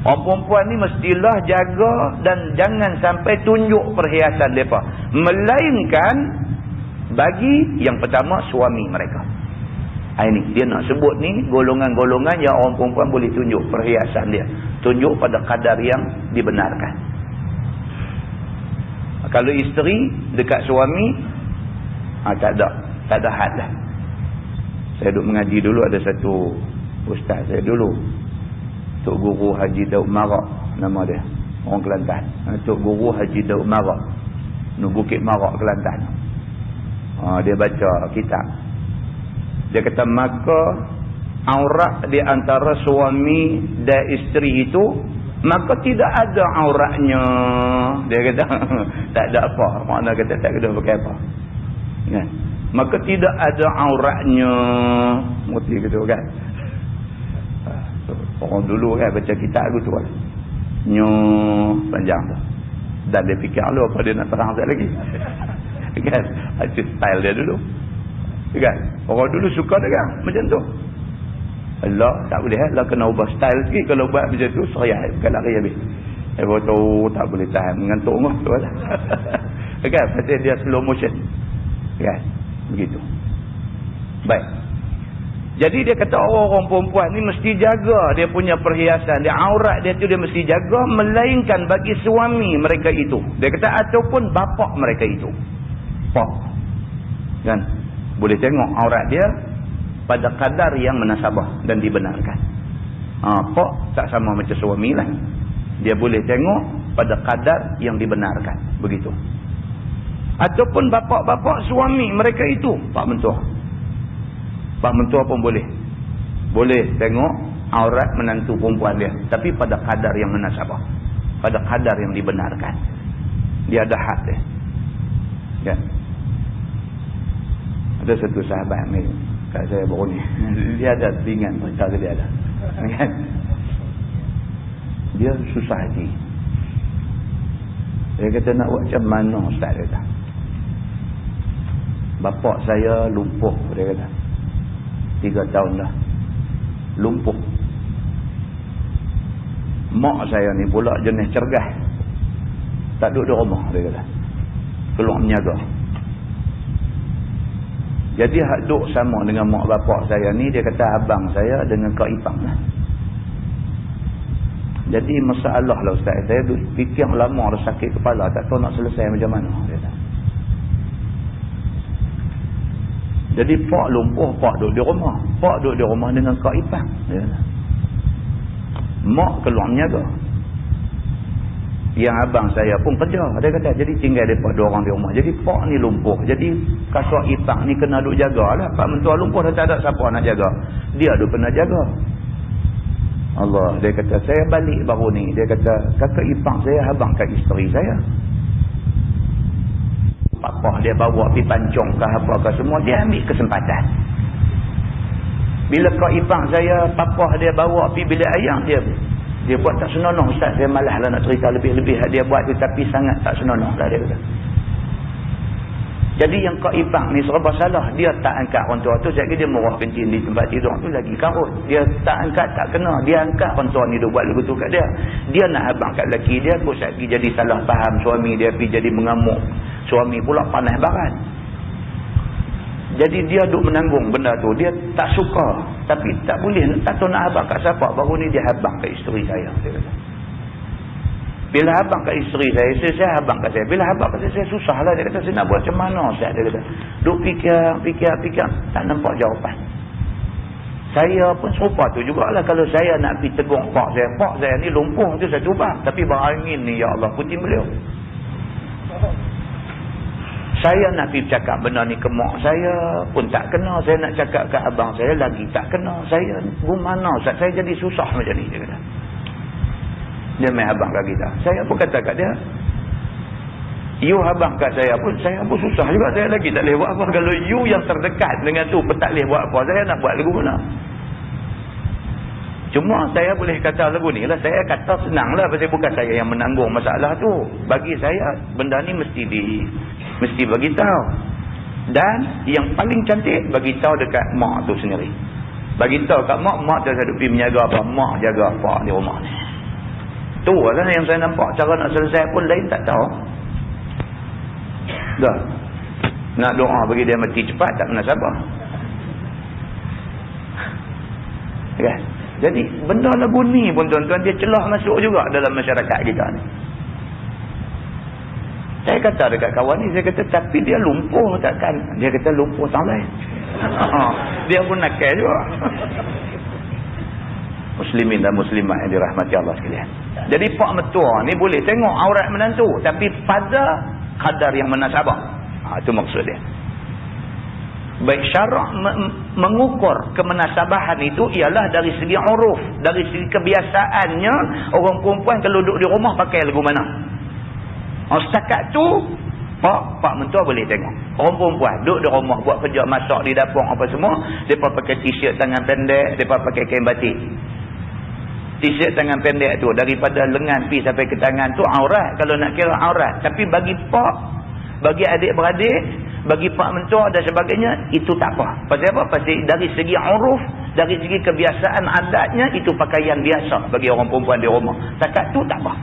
Orang perempuan ni mestilah jaga dan jangan sampai tunjuk perhiasan mereka, melainkan bagi yang pertama suami mereka. Ini dia nak sebut ni golongan-golongan yang orang perempuan boleh tunjuk perhiasan dia, tunjuk pada kadar yang dibenarkan. Kalau isteri dekat suami, tak ada had lah. Saya duduk mengaji dulu, ada satu ustaz saya dulu, Tok Guru Haji Daud Marak nama dia, orang Kelantan. Tok Guru Haji Daud Marak, Bukit Marak, Kelantan. Dia baca kitab. Dia kata maka aurat di antara suami dan isteri itu maka tidak ada auratnya. Dia kata tak ada apa. Makna kata tak ada pakai apa. Kan? Maka tidak ada auratnya. Mesti gitu kan. Orang dulu kan baca kitab gitu kan. Panjang tu. Dan dia fikir lu apa dia nak terang sekali lagi. Kan? Itu style dia dulu. Kan? Orang dulu suka dia kan macam tu. Allah tak boleh lah kena ubah style sikit. Kalau buat macam tu seriah bukan lari habis. Tu tak boleh tahan mengantuk tu lah. Kan? Pasal dia slow motion. Kan? Begitu. Baik. Jadi dia kata orang-orang perempuan ni mesti jaga dia punya perhiasan. Dia aurat dia tu dia mesti jaga. Melainkan bagi suami mereka itu. Dia kata ataupun bapa mereka itu. Pak. Kan? Boleh tengok aurat dia pada kadar yang menasabah dan dibenarkan. Pak tak sama macam suami lah. Dia boleh tengok pada kadar yang dibenarkan. Begitu. Ataupun bapa-bapa suami mereka itu. Pak mentua. Pak mentua pun boleh. Boleh tengok aurat menantu perempuan dia. Tapi pada kadar yang menasabah. Pada kadar yang dibenarkan. Dia ada hak dia. Kan? Ada satu sahabat ni. Kat saya baru ni. Dia ada ringan. Cerita dia ada. Kan? Dia susah hati. Dia kata nak buat macam mana Ustaz dia kata. Bapak saya lumpuh. Dia kata. 3 tahun dah. Lumpuh. Mak saya ni pula jenis cergas. Tak duduk di rumah. Dia kata. Keluar menyaga. Jadi hak duk sama dengan mak bapak saya ni, dia kata abang saya dengan Kak Ipang lah. Jadi masalah lah Ustaz. Saya duk fikir lama dah sakit kepala. Tak tahu nak selesai macam mana. Dia kata. Jadi pak lumpuh, pak duduk di rumah. Pak duduk di rumah dengan Kak Ipang. Dia kata. Mak keluar menyaga. Yang abang saya pun kerja. Dia kata jadi tinggal mereka 2 orang di rumah. Jadi pak ni lumpuh. Jadi kakak Ipang ni kena duk jaga lah. Pak mentua lumpuh dah tak ada siapa nak jaga. Dia duk kena jaga. Allah. Dia kata saya balik baru ni. Dia kata kakak Ipang saya habangkan isteri saya. Papa dia bawa pergi pancung ke apa ke semua. Dia ambil kesempatan. Bila Kak Ipang saya papa dia bawa pergi bilik ayam dia buat tak senonoh Ustaz. Saya malas lah nak cerita lebih-lebih dia buat tu. Tapi sangat tak senonoh lah dia kata. Jadi yang Kak Ipang ni serba salah. Dia tak angkat orang tua tu. Sekali dia murah kencing di tempat tidur tu lagi karut. Dia tak angkat tak kena. Dia angkat orang tua ni dia buat lagu tu kat dia. Dia nak abang kat lelaki dia. Kok sekali jadi salah faham suami dia. Pergi jadi mengamuk. Suami pula panas baran. Jadi dia duk menanggung benda tu. Dia tak suka. Tapi tak boleh. Tak tahu nak habang kat siapa. Baru ni dia habang kat isteri saya. Dia kata. Bila habang kat isteri saya habang kat saya. Bila habang kat saya susah lah. Dia kata saya nak buat macam mana. Dia kata. Duk fikir. Tak nampak jawapan. Saya pun serupa tu jugalah. Kalau saya nak pergi tegur pak saya ni lumpuh tu saya ubah. Tapi berangin ni ya Allah puting beliau. Saya nak pergi cakap benda ni ke mak saya pun tak kena. Saya nak cakap ke abang saya lagi tak kena. Saya gimana Ustaz? Saya jadi susah macam ni. Dia kata. Dia main abang kat kita. Saya pun kata kat dia. You abang kat saya pun susah juga. Saya lagi tak boleh buat apa. Kalau you yang terdekat dengan tu pun tak boleh buat apa. Saya nak buat lagu mana? Cuma saya boleh kata lagu ni lah. Saya kata senang lah. Pasal bukan saya yang menanggung masalah tu. Bagi saya benda ni mesti bagi tahu. Dan yang paling cantik bagi tahu dekat mak tu sendiri. Bagi tahu kat mak tu saya pergi menjaga apa, mak jaga apa di rumah ni. Tu lah yang saya nampak. Cara nak selesai pun lain tak tahu. Dah. Nak doa bagi dia mati cepat tak kena sabar. Kan? Jadi benda lagu ni pun tuan-tuan dia celah masuk juga dalam masyarakat kita ni. Saya kata dekat kawan ni, saya kata tapi dia lumpuh takkan. Dia kata lumpuh tak lain. Dia pun nakal juga. Muslimin dan muslimat yang dirahmati Allah sekalian. Jadi pak mertua ni boleh tengok aurat menantu. Tapi pada kadar yang menasabah. Itu maksud dia. Baik syarak mengukur kemenasabahan itu ialah dari segi uruf, dari segi kebiasaannya orang perempuan kalau duduk di rumah pakai lagu mana. Setakat tu pak mentua boleh tengok. Orang perempuan duduk di rumah buat kerja masak di dapur apa semua, depa pakai t-shirt tangan pendek, depa pakai kain batik. T-shirt tangan pendek tu daripada lengan pi sampai ke tangan tu aurat kalau nak kira aurat. Tapi bagi pak, bagi adik-beradik, bagi pak mentua dan sebagainya, itu tak apa. Pasal apa? Pasal dari segi uruf, dari segi kebiasaan adatnya, itu pakaian biasa bagi orang perempuan di rumah. Takat tu tak apa.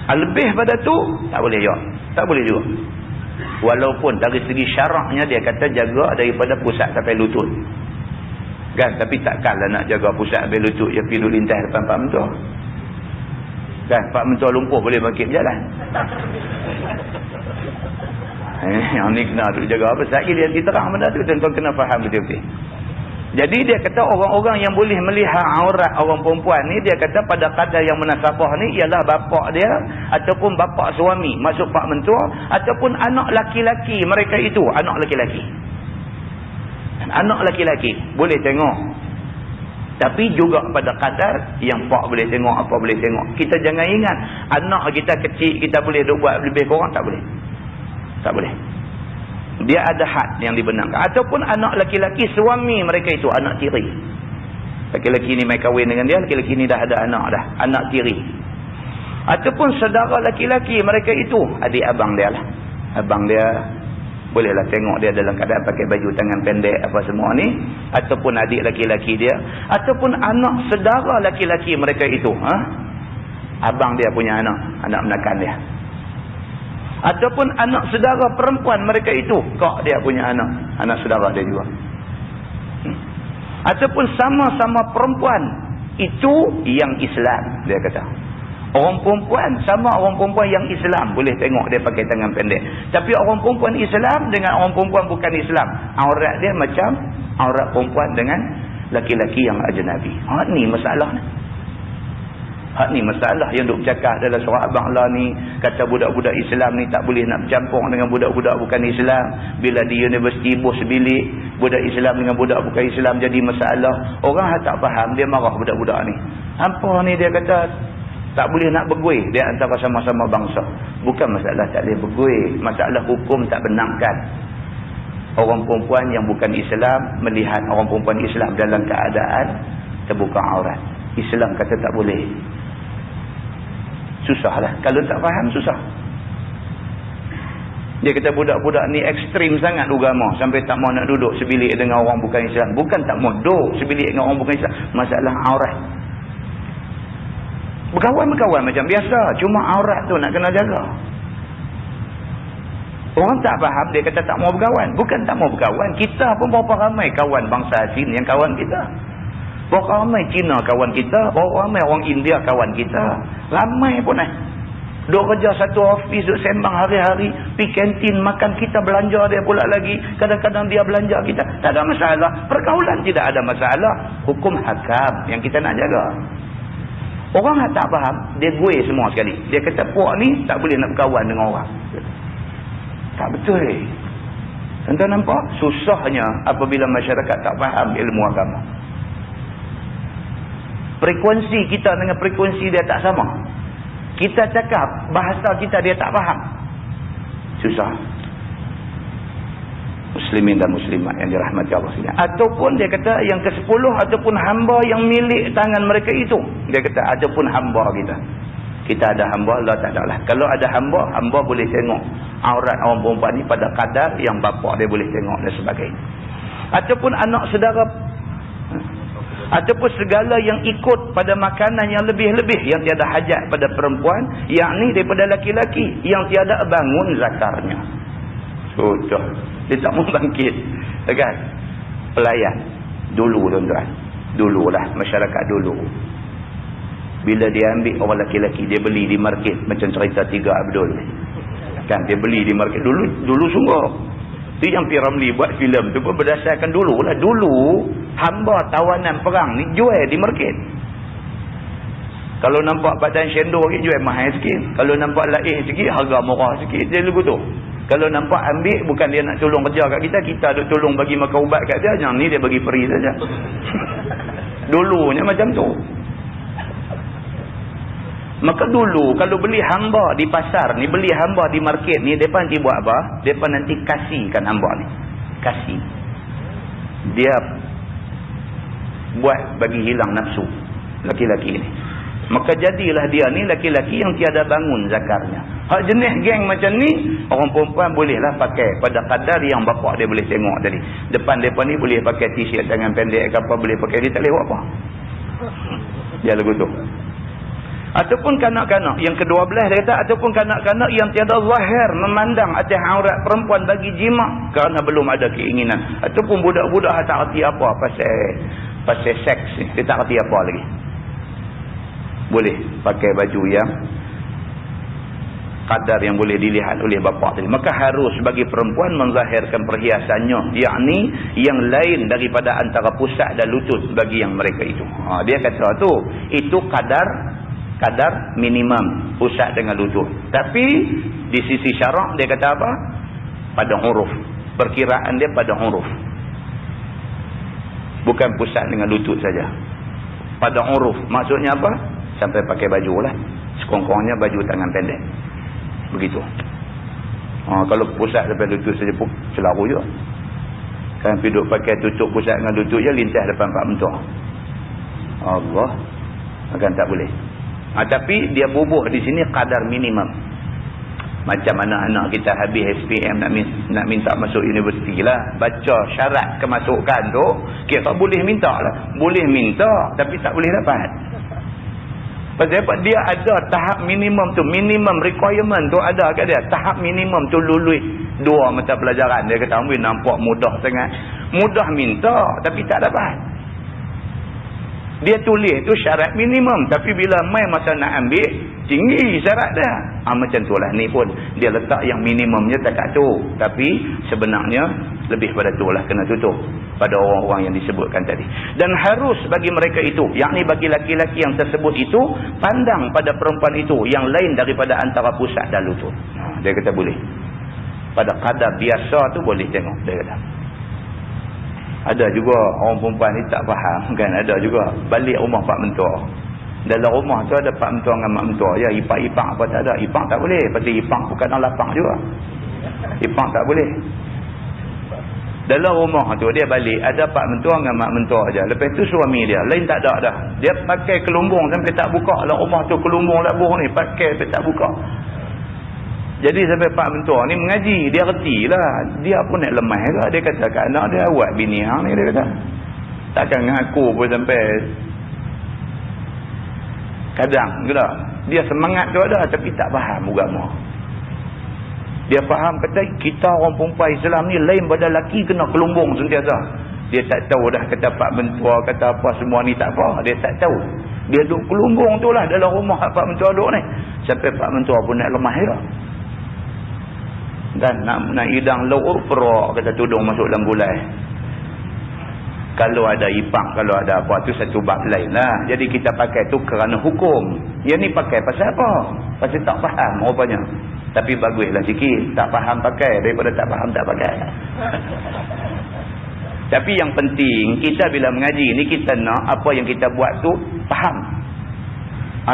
Lebih pada tu tak boleh juga. Tak boleh juga. Walaupun dari segi syaraknya dia kata jaga daripada pusat sampai lutut. Kan? Tapi takkanlah nak jaga pusat sampai lutut je pergi duduk lintas depan pak mentua. Kan? Pak mentua lumpuh boleh bangkit berjalan. Yang ni kena duduk jaga apa? Sekali dia terang benda tu, tuan-tuan kena faham betul-betul. Jadi dia kata orang-orang yang boleh melihat aurat orang perempuan ni, dia kata pada kadar yang munasabah ni ialah bapak dia ataupun bapak suami, maksud pak mentua, ataupun anak laki-laki mereka itu, anak laki-laki. Anak laki-laki boleh tengok. Tapi juga pada kadar yang pak boleh tengok, apa boleh tengok. Kita jangan ingat anak kita kecil kita boleh buat lebih kurang, tak boleh. Tak boleh. Dia ada had yang dibenarkan. Ataupun anak laki-laki suami mereka itu, anak tiri. Laki-laki ni mai kahwin dengan dia, laki-laki ni dah ada anak dah, anak tiri. Ataupun saudara laki-laki mereka itu, adik abang dia lah. Abang dia bolehlah tengok dia dalam keadaan pakai baju tangan pendek apa semua ni. Ataupun adik laki-laki dia. Ataupun anak saudara laki-laki mereka itu. Abang dia punya anak menakan dia. Ataupun anak saudara perempuan mereka itu, kak dia punya anak saudara dia juga. Ataupun sama-sama perempuan itu yang Islam, dia kata. Orang perempuan sama orang perempuan yang Islam boleh tengok dia pakai tangan pendek. Tapi orang perempuan Islam dengan orang perempuan bukan Islam, aurat dia macam aurat perempuan dengan laki-laki yang ajnabi. Ni masalah ni. Ni masalah yang duk bercakap dalam surah Abang Allah ni, kata budak-budak Islam ni tak boleh nak bercampur dengan budak-budak bukan Islam. Bila di universiti bos bilik, budak Islam dengan budak bukan Islam jadi masalah. Orang tak faham, dia marah budak-budak ni. Apa ni dia kata tak boleh nak bergui dia antara sama-sama bangsa. Bukan masalah tak boleh bergui, masalah hukum tak benarkan orang perempuan yang bukan Islam melihat orang perempuan Islam dalam keadaan terbuka aurat. Islam kata tak boleh. Susahlah. Kalau tak faham, susah. Dia kata budak-budak ni ekstrim sangat agama. Sampai tak mau nak duduk sebilik dengan orang bukan Islam. Bukan tak mau duduk sebilik dengan orang bukan Islam. Masalah aurat. Berkawan-berkawan macam biasa. Cuma aurat tu nak kena jaga. Orang tak faham, dia kata tak mau berkawan. Bukan tak mau berkawan. Kita pun berapa ramai kawan bangsa asing yang kawan kita. Berapa ramai Cina kawan kita, berapa ramai orang India kawan kita. Ramai pun duk kerja satu ofis, duk sembang hari-hari, pergi kantin makan, kita belanja dia pula lagi. Kadang-kadang dia belanja kita. Tak ada masalah. Pergaulan tidak ada masalah. Hukum hakam yang kita nak jaga. Orang tak faham, dia gue semua sekali. Dia kata puak ni tak boleh nak berkawan dengan orang. Tak betul. Tuan-tuan nampak? Susahnya apabila masyarakat tak faham ilmu agama. Frekuensi kita dengan frekuensi dia tak sama. Kita cakap, bahasa kita dia tak faham. Susah. Muslimin dan muslimat yang dirahmati Allah sekalian. Ataupun dia kata yang ke-10, ataupun hamba yang milik tangan mereka itu. Dia kata ataupun hamba kita. Kita ada hamba, Allah tak ada lah. Kalau ada hamba, hamba boleh tengok aurat orang perempuan ni pada kadar yang bapa dia boleh tengok dan sebagainya. Ataupun anak saudara, ataupun segala yang ikut pada makanan yang lebih-lebih yang tiada hajat pada perempuan, yakni daripada laki-laki yang tiada bangun zakarnya. Sudah, dia tak mau bangkit, kan? Pelayan dulu, tuan-tuan, dululah masyarakat dulu. Bila dia ambil orang laki-laki, dia beli di market, macam cerita 3 Abdul kan, dia beli di market dulu sungguh. Itu yang P. Ramlee buat filem tu pun berdasarkan dulu lah. Dulu hamba tawanan perang ni jual di market. Kalau nampak badan syendor jual mahal sikit. Kalau nampak lain sikit harga murah sikit. Dia lugu tu. Kalau nampak ambil, bukan dia nak tolong kerja kat kita, kita duk tolong bagi makan ubat kat dia, yang ni dia bagi free saja. Dulunya macam tu. Maka dulu kalau beli hamba di pasar ni, beli hamba di market ni, mereka nanti buat apa? Mereka nanti kasihkan hamba ni. Kasih. Dia buat bagi hilang nafsu laki-laki ni. Maka jadilah dia ni laki-laki yang tiada bangun zakarnya. Hak jenis geng macam ni, orang perempuan bolehlah pakai pada kadar yang bapak dia boleh tengok tadi. Depan mereka ni boleh pakai t-shirt tangan pendek ke apa, boleh pakai, dia tak boleh buat apa. Dia lagu tu. Ataupun kanak-kanak yang kedua belah dia kata, ataupun kanak-kanak yang tiada zahir memandang atas aurat perempuan bagi jima kerana belum ada keinginan. Ataupun budak-budak tak erti apa pasal seks ni, dia tak erti apa lagi. Boleh pakai baju yang kadar yang boleh dilihat oleh bapa tadi. Maka harus bagi perempuan menzahirkan perhiasannya, yakni yang lain daripada antara pusat dan lutut bagi yang mereka itu. Dia kata tu, itu kadar minimum pusat dengan lutut. Tapi di sisi syarak dia kata apa? Pada huruf. Perkiraan dia pada huruf. Bukan pusat dengan lutut saja. Pada huruf. Maksudnya apa? Sampai pakai baju lah. Sekongkongnya baju tangan pendek. Begitu. Kalau pusat sampai lutut saja pun selaru juga. Kan piduk pakai tutup pusat dengan lutut je, lintas depan pak mentua. Allah. Akan tak boleh. Tapi dia bubuh di sini kadar minimum. Macam anak-anak kita habis SPM nak minta masuk universiti lah. Baca syarat kemasukan tu, kira boleh minta lah. Boleh minta, tapi tak boleh dapat. Pasal dia ada tahap minimum tu. Minimum requirement tu ada kat dia. Tahap minimum tu lulus 2 mata pelajaran. Dia kata, nampak mudah sangat. Mudah minta, tapi tak dapat. Dia tulis tu syarat minimum. Tapi bila mai masa nak ambil, tinggi syarat dia. Macam tu lah. Ni pun dia letak yang minimumnya tak kat tu. Tapi sebenarnya lebih pada tu lah kena tutup. Pada orang-orang yang disebutkan tadi. Dan harus bagi mereka itu, yakni bagi laki-laki yang tersebut itu, pandang pada perempuan itu yang lain daripada antara pusat dan lutut. Dia kata boleh. Pada kadar biasa tu boleh tengok. Dia kata. Ada juga orang perempuan ni tak faham kan, ada juga balik rumah pak mentua. Dalam rumah tu ada pak mentua dengan mak mentua. Ya, ipak-ipak apa tak ada. Ipak tak boleh. Pasal ipak bukan lapang juga. Ipak tak boleh. Dalam rumah tu dia balik, ada pak mentua dengan mak mentua aja. Lepas tu suami dia, lain tak ada dah. Dia pakai kelumbung sampai tak buka. Dalam rumah tu kelumbung labuh ni pakai sampai tak buka. Jadi sampai pak mentua ni mengaji, dia retilah. Dia pun nak lemah ke. Dia kata kat anak dia, awak bini hang ni, dia kata. Takkan ngaku pun sampai kadang juga. Dia semangat tu ada tapi tak faham agama. Dia faham kata kita orang perempuan Islam ni lain pada lelaki kena kelumbung sentiasa. Dia tak tahu dah kata pak mentua, kata apa semua ni tak apa. Dia tak tahu. Dia duduk kelumbung tu lah dalam rumah pak mentua duduk ni. Sampai pak mentua pun nak lemah dia. Dan nak hidang lauk perak kata tudung masuk dalam gulai. Kalau ada ipak, kalau ada apa tu satu bab lain lah. Jadi kita pakai tu kerana hukum. Yang ni pakai pasal apa? Pasal tak faham rupanya. Tapi baguslah sikit. Tak faham pakai daripada tak faham tak pakai. Tapi yang penting, kita bila mengaji ni kita nak apa yang kita buat tu faham.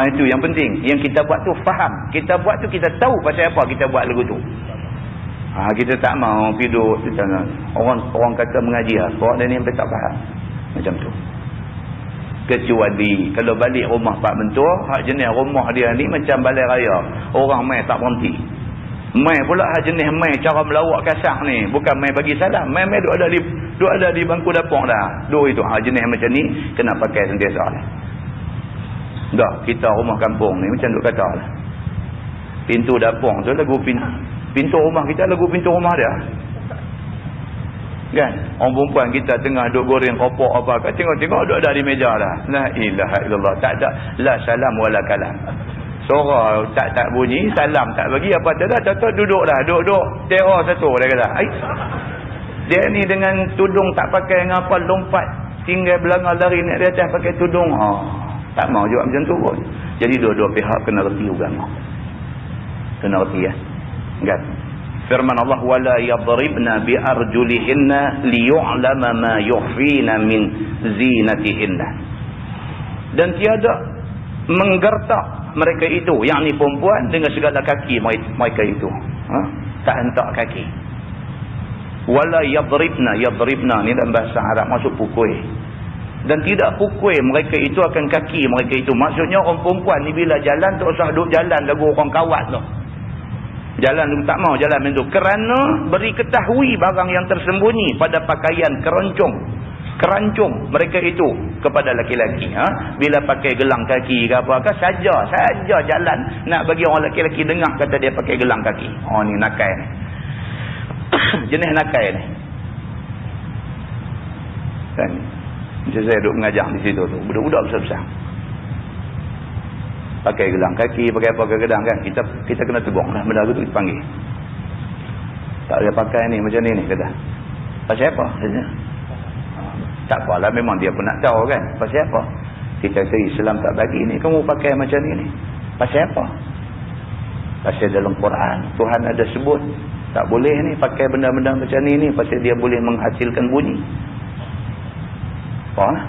Itu yang penting. Yang kita buat tu faham. Kita buat tu kita tahu pasal apa kita buat lagu tu. Kita tak mau hidup orang kata mengaji apa dan ni sampai tak faham. Macam tu. Kecuali kalau balik rumah pak mentua, hak jenis rumah dia ni macam balai raya. Orang mai tak berhenti. Mai pula hak jenis mai cara melawak kasar ni, bukan mai bagi salam. Mai duk ada di bangku dapur dah. Duk itu hak jenis macam ni kena pakai sentiasa lah. Dah kita rumah kampung ni macam duk kata lah. Pintu dapur tu lagu pintu rumah kita lagu pintu rumah dia. Kan? Orang perempuan kita tengah duk goreng kopok apa ke, tengok-tengok duk ada di meja dah. La ilaha illallah. Tak ada la salam wala kalam. Suara tak bunyi, salam tak bagi apa tak ada, tak duduk dah, duduk teror satu dia kata. Dia ni dengan tudung tak pakai ngapa lompat tinggal belanga lari naik di atas pakai tudung. Tak mau juga macam tu pun. Jadi dua-dua pihak kena reti agama. Kena reti ya. Kan? Firman Allah, wala yadribna bi arjulihinna liyu'lama ma yukhfina min zinatihinna. Dan tiada menggertak mereka itu, yakni perempuan, dengan segala kaki mereka itu. Tak hentak kaki. Wala yadribna, yadribna ni dalam bahasa Arab maksud pukul. Dan tidak pukul mereka itu akan kaki mereka itu. Maksudnya orang perempuan ni bila jalan tak usah duduk jalan lagu orang kawat tu. Jalan tu tak mau jalan macam tu. Kerana beri ketahui barang yang tersembunyi pada pakaian kerancung mereka itu kepada laki-laki. Bila pakai gelang kaki ke apa ke, saja jalan nak bagi orang laki-laki dengar kata dia pakai gelang kaki. Oh ni nakai ni. Jenis nakai ni. Kan? Macam saya duduk mengajar di situ tu. Budak-budak besar-besar. Pakai gelang kaki, pakai apa kadang-kadang kan. Kita kena tegur lah. Benda tu kita panggil. Tak boleh pakai ni macam ni kata. Pasal apa? Tak apalah, memang dia pun nak tahu kan. Pasal apa? Kita kata Islam tak bagi ni. Kamu pakai macam ni. Pasal apa? Pasal dalam Quran Tuhan ada sebut. Tak boleh ni pakai benda-benda macam ni. Pasal dia boleh menghasilkan bunyi. Apa lah?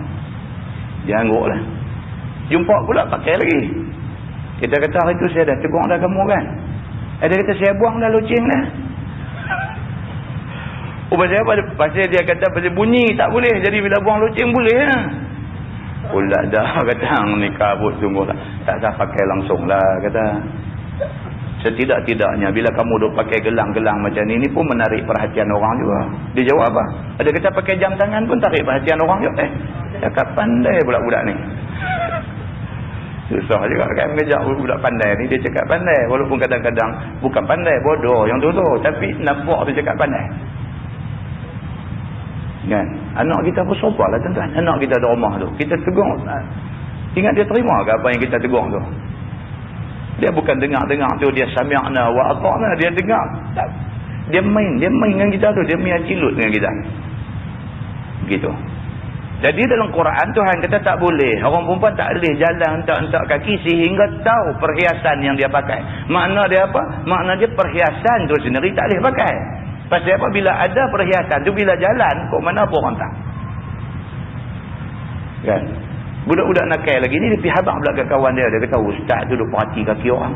Dia angguk lah. Jumpa pula pakai lagi. Kita kata hari tu saya dah tegur dah kamu kan. Dia kata saya buang dah loceng dah. Pasal apa? Pasal dia kata pasal bunyi tak boleh. Jadi bila buang loceng boleh lah. Pula dah kata ni kabut sungguh lah. Tak usah pakai langsung lah kata. Setidak-tidaknya bila kamu duk pakai gelang-gelang macam ni pun menarik perhatian orang juga. Dia jawab apa? Ada kata pakai jam tangan pun tarik perhatian orang juga. Cakap pandai pula budak ni. Susah juga kan mengejar budak pandai ni. Dia cakap pandai. Walaupun kadang-kadang bukan pandai, bodoh yang tu. Tapi nampak tu cakap pandai. Kan? Anak kita pun sopan lah tuan-tuan. Anak kita ada rumah tu. Kita tegur. Ingat dia terima ke apa yang kita tegur tu? Dia bukan dengar-dengar tu. Dia sami'na wa ata'na. Dia dengar. Dia main dengan kita tu. Dia main cilut dengan kita. Begitu. Jadi dalam Quran Tuhan kata tak boleh. Orang perempuan tak boleh jalan hentak-hentak kaki sehingga tahu perhiasan yang dia pakai. Makna dia apa? Makna dia perhiasan tu sendiri tak boleh pakai. Pasal apa? Bila ada perhiasan tu, bila jalan, kok mana apa orang tak? Kan? Budak-budak nakal lagi ni, dia pergi habang pula ke kawan dia. Dia kata, ustaz tu duk perhati kaki orang.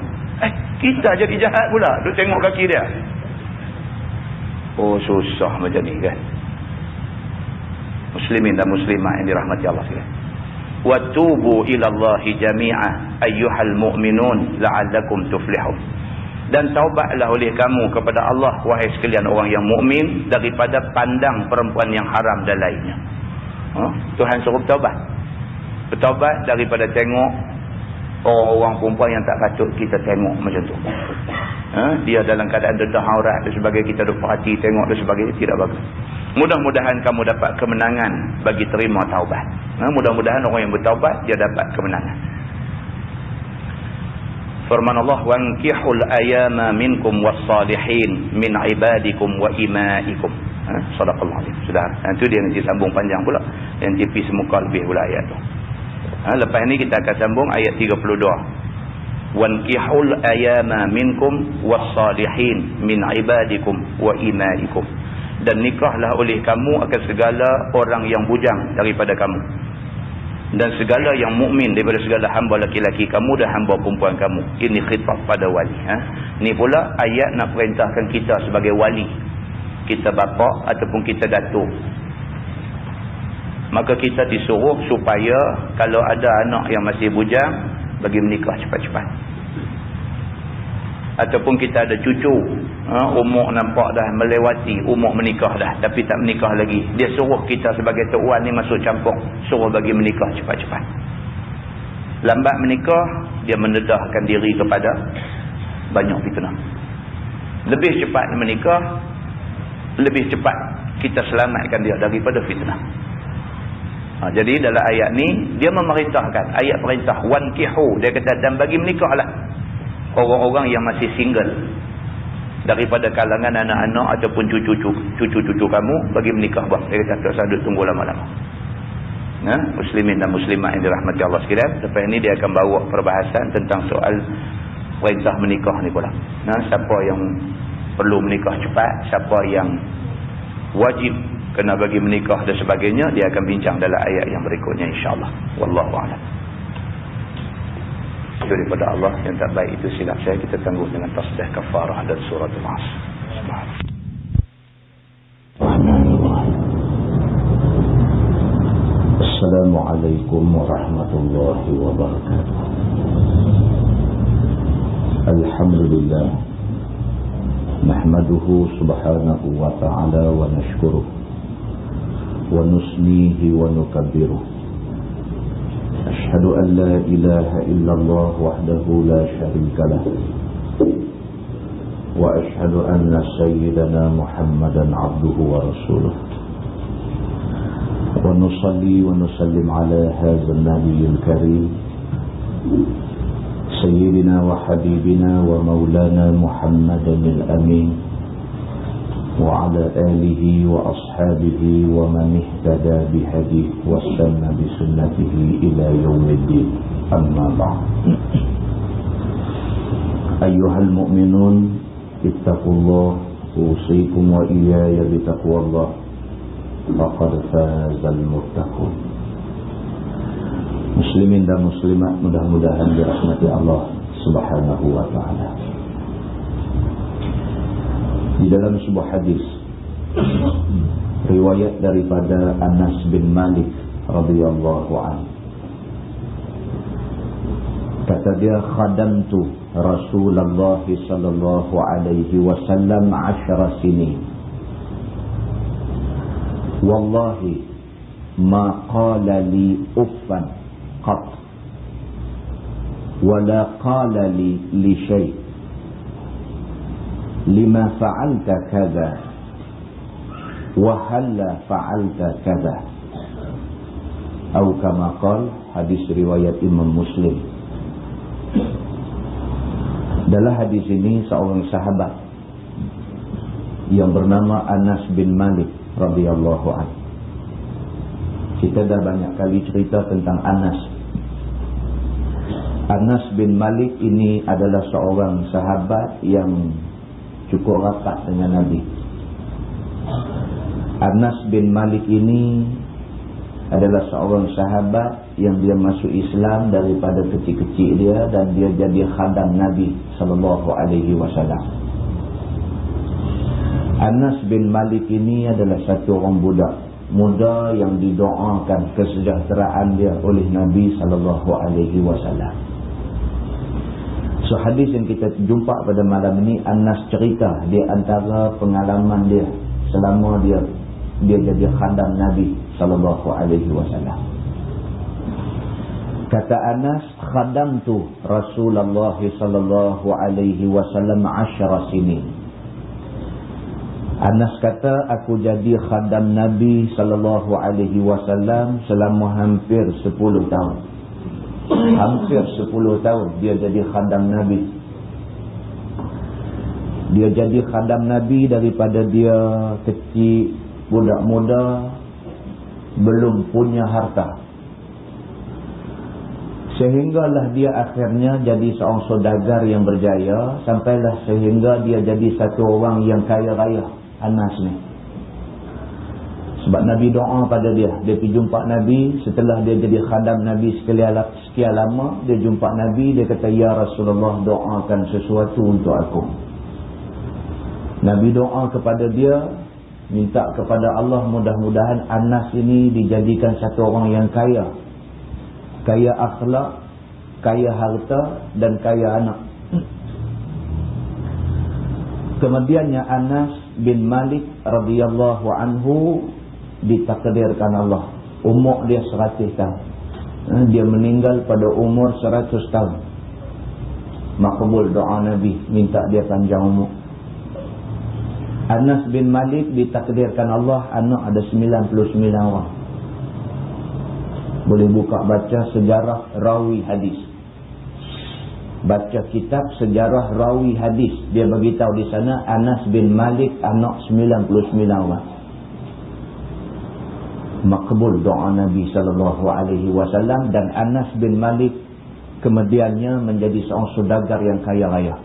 Kita jadi jahat pula. Duk tengok kaki dia. Oh, susah macam ni kan? Muslimin dan muslimat yang dirahmati Allah sekalian. Wa tubu ila Allahi jami'a ayyuhal mu'minun la'allakum tuflihun. Dan taubatlah oleh kamu kepada Allah wahai sekalian orang yang mukmin daripada pandang perempuan yang haram dan lainnya. Tuhan suruh bertaubat. Bertaubat daripada tengok orang-orang perempuan yang tak patut kita tengok macam tu. Dia dalam keadaan dedah aurat dan sebagainya, kita duk perhati tengok dan sebagainya, tidak bagus. Mudah-mudahan kamu dapat kemenangan bagi terima taubat. Mudah-mudahan orang yang bertaubat dia dapat kemenangan. Firman Allah, wankihul ayama minkum wassalihin min ibadikum wa imaikum. Sadaqallahu alaihi. Sudah. Itu dia nanti sambung panjang pula. Nanti pergi semuka lebih pula ayat tu. Lepas ni kita akan sambung ayat 32. Wankihul ayama minkum wassalihin min ibadikum wa imaikum. Dan nikahlah oleh kamu akan segala orang yang bujang daripada kamu. Dan segala yang mukmin daripada segala hamba laki-laki kamu dan hamba perempuan kamu. Ini khitab pada wali. Ini pula ayat nak perintahkan kita sebagai wali. Kita bapa ataupun kita datuk. Maka kita disuruh supaya kalau ada anak yang masih bujang, bagi menikah cepat-cepat. Ataupun kita ada cucu, umur nampak dah melewati umur menikah dah, tapi tak menikah lagi. Dia suruh kita sebagai tok wan ni masuk campur, suruh bagi menikah cepat-cepat. Lambat menikah, dia mendedahkan diri kepada banyak fitnah. Lebih cepat menikah, lebih cepat kita selamatkan dia daripada fitnah. Jadi dalam ayat ni dia memerintahkan, ayat perintah wankihu, dia kata dan bagi menikahlah orang-orang yang masih single daripada kalangan anak-anak ataupun cucu-cucu kamu, bagi menikah bang. Dia kata tak usah duduk tunggu lama-lama. Muslimin dan muslimat yang dirahmati Allah sekalian, lepas ini dia akan bawa perbahasan tentang soal perintah menikah ni pula. Siapa yang perlu menikah cepat, siapa yang wajib kena bagi menikah dan sebagainya, dia akan bincang dalam ayat yang berikutnya insya-Allah. Wallahu a'lam. Daripada Allah yang tak baik itu silap saya, kita tangguh dengan tasbih kafarah dan surah Al-Asr. Assalamualaikum warahmatullahi wabarakatuh. Alhamdulillah, nahmaduhu subhanahu wa ta'ala wa nashkuruh wa nusnihi wa nukabbiruh. Ashhadu an la ilaha illallah wahdahu la syarika lah, wa ashhadu anna sayyidana Muhammadan abduhu wa rasuluh. Wa nusalli wa nusallim ala hadzal nabiyil karim sayyidina wa habibina wa maulana Muhammadan al-amin wa ala alihi wa ashabihi wa man ihtada bihadihi wa sanna bi sunnatihi ila yaumiddin. Amma ba'd. Ayyuhal mu'minun, ittaqullah, usikum wa iyaya bitaqwallah, faqad fazal muttaqun. Muslimin dan muslimat, mudah-mudahan dirahmati Allah Subhanahu wa ta'ala. Di dalam sebuah hadis riwayat daripada Anas bin Malik radhiyallahu anhu, kata dia, khadamtu Rasulullah sallallahu alaihi wasallam 10 sinin. Wallahi ma qala li uffan qat wala qala li syai' lima fa'alta kadza wa halla fa'alta kadza, atau kama qala, hadis riwayat Imam Muslim. Dalam hadis ini seorang sahabat yang bernama Anas bin Malik radhiyallahu anhu. Kita dah banyak kali cerita tentang Anas. Anas bin Malik ini adalah seorang sahabat yang cukup rapat dengan Nabi. Anas bin Malik ini adalah seorang sahabat yang dia masuk Islam daripada kecil-kecil dia, dan dia jadi khadam Nabi sallallahu alaihi wasallam. Anas bin Malik ini adalah satu orang budak muda yang didoakan kesejahteraan dia oleh Nabi sallallahu alaihi wasallam. So hadis yang kita jumpa pada malam ini, Anas cerita di antara pengalaman dia selama dia jadi khadam Nabi sallallahu alaihi wasallam. Kata Anas, khadamtu Rasulullah sallallahu alaihi wasallam 10 sinin. Anas kata, aku jadi khadam Nabi sallallahu alaihi wasallam selama hampir 10 tahun. Hampir 10 tahun dia jadi khadam Nabi. Dia jadi khadam Nabi daripada dia kecil, budak muda, belum punya harta. Sehinggalah dia akhirnya jadi seorang saudagar yang berjaya, sampailah sehingga dia jadi satu orang yang kaya raya, Anas ni. Sebab Nabi doa pada dia. Dia pergi jumpa Nabi setelah dia jadi khadam Nabi sekian lama. Dia jumpa Nabi, dia kata, ya Rasulullah, doakan sesuatu untuk aku. Nabi doa kepada dia, minta kepada Allah mudah-mudahan Anas ini dijadikan satu orang yang kaya. Kaya akhlak, kaya harta dan kaya anak. Kemudiannya Anas bin Malik radhiyallahu anhu ditakdirkan Allah umur dia 100 tahun. Dia meninggal pada umur 100 tahun. Makbul doa Nabi, minta dia panjang umur. Anas bin Malik ditakdirkan Allah anak ada 99 orang. Boleh buka baca sejarah rawi hadis. Baca kitab sejarah rawi hadis. Dia beritahu di sana Anas bin Malik anak 99 orang. Makbul doa Nabi sallallahu alaihi wasallam, dan Anas bin Malik kemudiannya menjadi seorang saudagar yang kaya raya.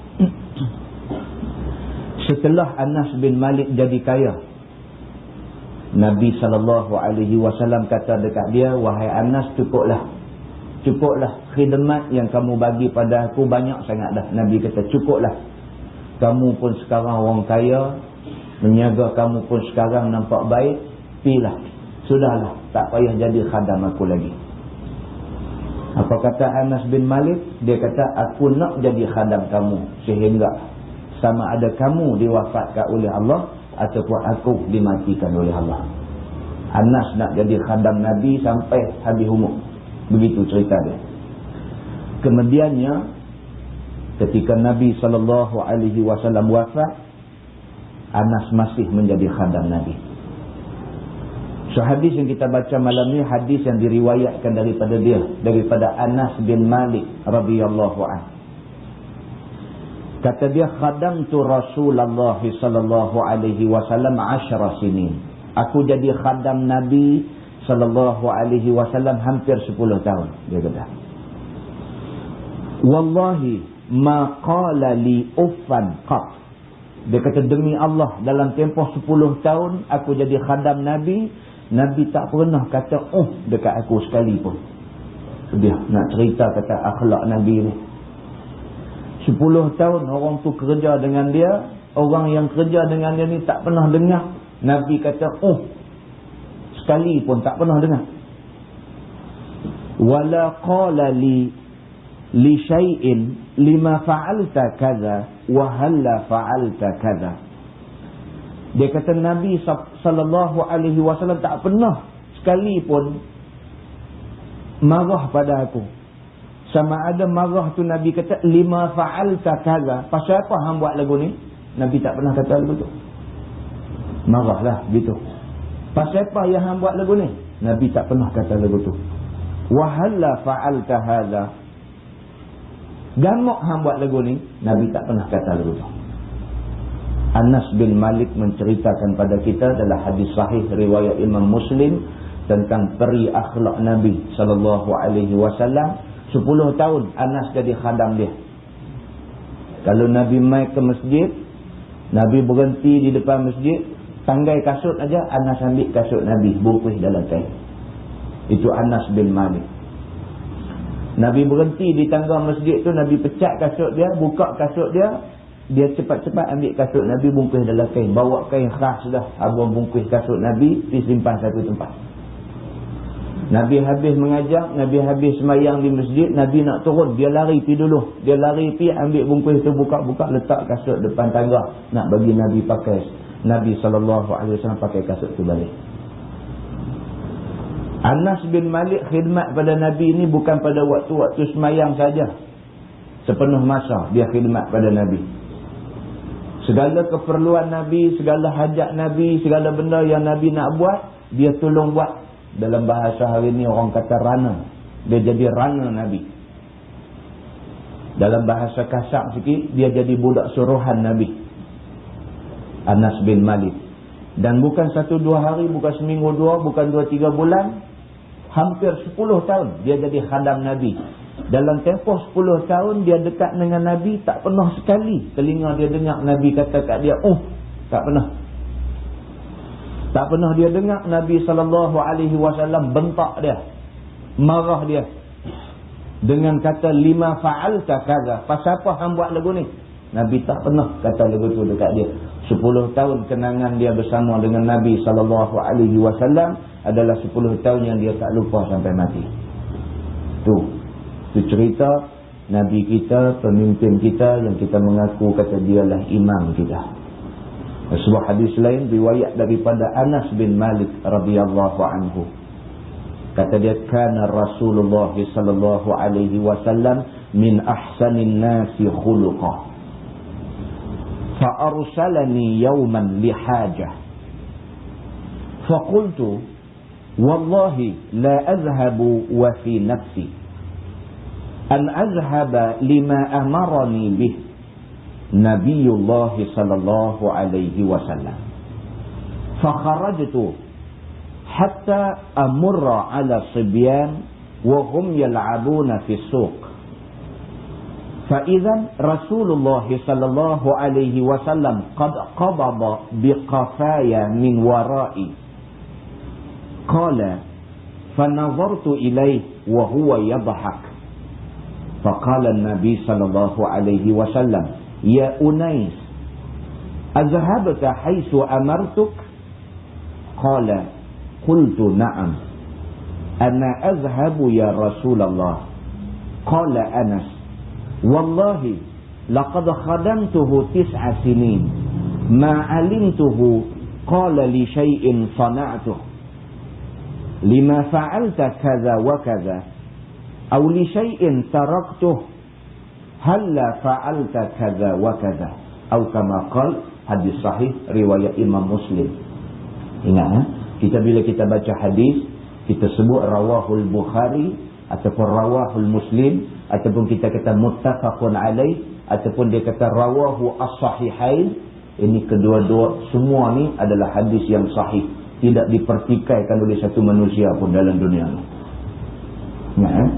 Setelah Anas bin Malik jadi kaya, Nabi SAW kata dekat dia, wahai Anas, cukuplah khidmat yang kamu bagi pada aku banyak sangat dah. Nabi kata cukuplah. Kamu pun sekarang orang kaya, menyaga kamu pun sekarang nampak baik, pilah. Sudahlah, tak payah jadi khadam aku lagi. Apa kata Anas bin Malik? Dia kata, aku nak jadi khadam kamu sehingga sama ada kamu diwafatkan oleh Allah ataupun aku dimatikan oleh Allah. Anas nak jadi khadam Nabi sampai habis umur. Begitu cerita dia. Kemudiannya ketika Nabi SAW wafat, Anas masih menjadi khadam Nabi. So hadis yang kita baca malam ni hadis yang diriwayatkan daripada Anas bin Malik radhiyallahu anhu. Kata dia, khadamtu Rasulullah sallallahu alaihi wasallam 10 sinin. Aku jadi khadam Nabi sallallahu alaihi wasallam hampir 10 tahun. Dia kata, wallahi ma qala li uffan qat. Dia kata, demi Allah, dalam tempoh 10 tahun aku jadi khadam Nabi, Nabi tak pernah kata dekat aku sekali pun. Dia nak cerita kata akhlak Nabi ni. 10 tahun orang tu kerja dengan dia, orang yang kerja dengan dia ni tak pernah dengar Nabi kata sekali pun tak pernah dengar. Wala qala li syai'in lima fa'alta kaza wa halla fa'alta kaza. Dia kata Nabi sallallahu alaihi wasallam tak pernah sekali pun marah pada aku. Sama ada marah tu Nabi kata lima fa'alta kaza, pasal apa hang buat lagu ni? Nabi tak pernah kata lagu tu. Marahlah gitu. Pasal apa yang hang buat lagu ni? Nabi tak pernah kata lagu tu. Wa halla fa'alta hadza. Gamak hang buat lagu ni? Nabi tak pernah kata lagu tu. Anas bin Malik menceritakan pada kita dalam hadis sahih riwayat Imam Muslim tentang peri akhlak Nabi sallallahu alaihi wasallam. 10 tahun Anas jadi khadam dia. Kalau Nabi mai ke masjid, Nabi berhenti di depan masjid, tanggai kasut aja, Anas ambil kasut Nabi, bungkus dalam kain. Itu Anas bin Malik. Nabi berhenti di tangga masjid tu, Nabi pecat kasut dia, buka kasut dia, dia cepat-cepat ambil kasut Nabi, bungkus dalam kain, bawa kain khas dah, abang bungkus kasut Nabi, pergi simpan satu tempat. Nabi habis mengajar, Nabi habis semayang di masjid, Nabi nak turun, dia lari pergi dulu. Dia lari pergi ambil bungkus tu, buka-buka, letak kasut depan tangga, nak bagi Nabi pakai. Nabi SAW pakai kasut tu balik. Anas bin Malik khidmat pada Nabi ni bukan pada waktu-waktu semayang saja. Sepenuh masa dia khidmat pada Nabi. Segala keperluan Nabi, segala hajat Nabi, segala benda yang Nabi nak buat, dia tolong buat. Dalam bahasa hari ni orang kata rana. Dia jadi rana Nabi. Dalam bahasa kasar sikit, dia jadi budak suruhan Nabi. Anas bin Malik. Dan bukan 1-2 hari, bukan seminggu 2, bukan 2-3 bulan, hampir 10 tahun dia jadi khadam Nabi. Dalam tempoh 10 tahun dia dekat dengan Nabi, tak pernah sekali telinga dia dengar Nabi kata kat dia tak pernah. Tak pernah dia dengar Nabi SAW bentak dia, marah dia dengan kata lima fa'alta kaza, pasal apa hang buat lagu ni? Nabi tak pernah kata lagu tu dekat dia. 10 tahun kenangan dia bersama dengan Nabi SAW adalah 10 tahun yang dia tak lupa sampai mati. Tu cerita Nabi kita, pemimpin kita yang kita mengaku kata dialah imam kita. Sebuah hadis lain riwayat daripada Anas bin Malik radhiyallahu anhu. Kata dia, kana Rasulullah sallallahu alaihi wasallam min ahsanin nasi khuluqah. Fa arsalani yawman li hajah. Fa qultu wallahi la azhabu wa fi nafsi an azhaba lima amarani bih Nabiullah sallallahu alaihi wasallam. Fa kharajtu hatta amurra ala sibyan wa hum yal'abuna fi suq. فإذا رسول الله صلى الله عليه وسلم قد قبض بقفايا من ورائي قال فنظرت إليه وهو يضحك فقال النبي صلى الله عليه وسلم يا أنيس أذهبت حيث أمرتك قال قلت نعم أنا أذهب يا رسول الله قال أنس والله لقد خدمته 9 سنين ما علمته قال لشيء صنعته لما فعلت كذا وكذا أو لشيء تركته هلا فعلت كذا وكذا أو كما قال. Hadis sahih riwayat Imam Muslim. Ingat, kita bila kita baca hadis, kita sebut rawahul Bukhari ataupun rawahul Muslim ataupun kita kata muttafaqun alaih ataupun dia kata rawahu as-sahihain. Ini kedua-dua semua ni adalah hadis yang sahih, tidak dipertikaikan oleh satu manusia pun dalam dunia ni. Ingat,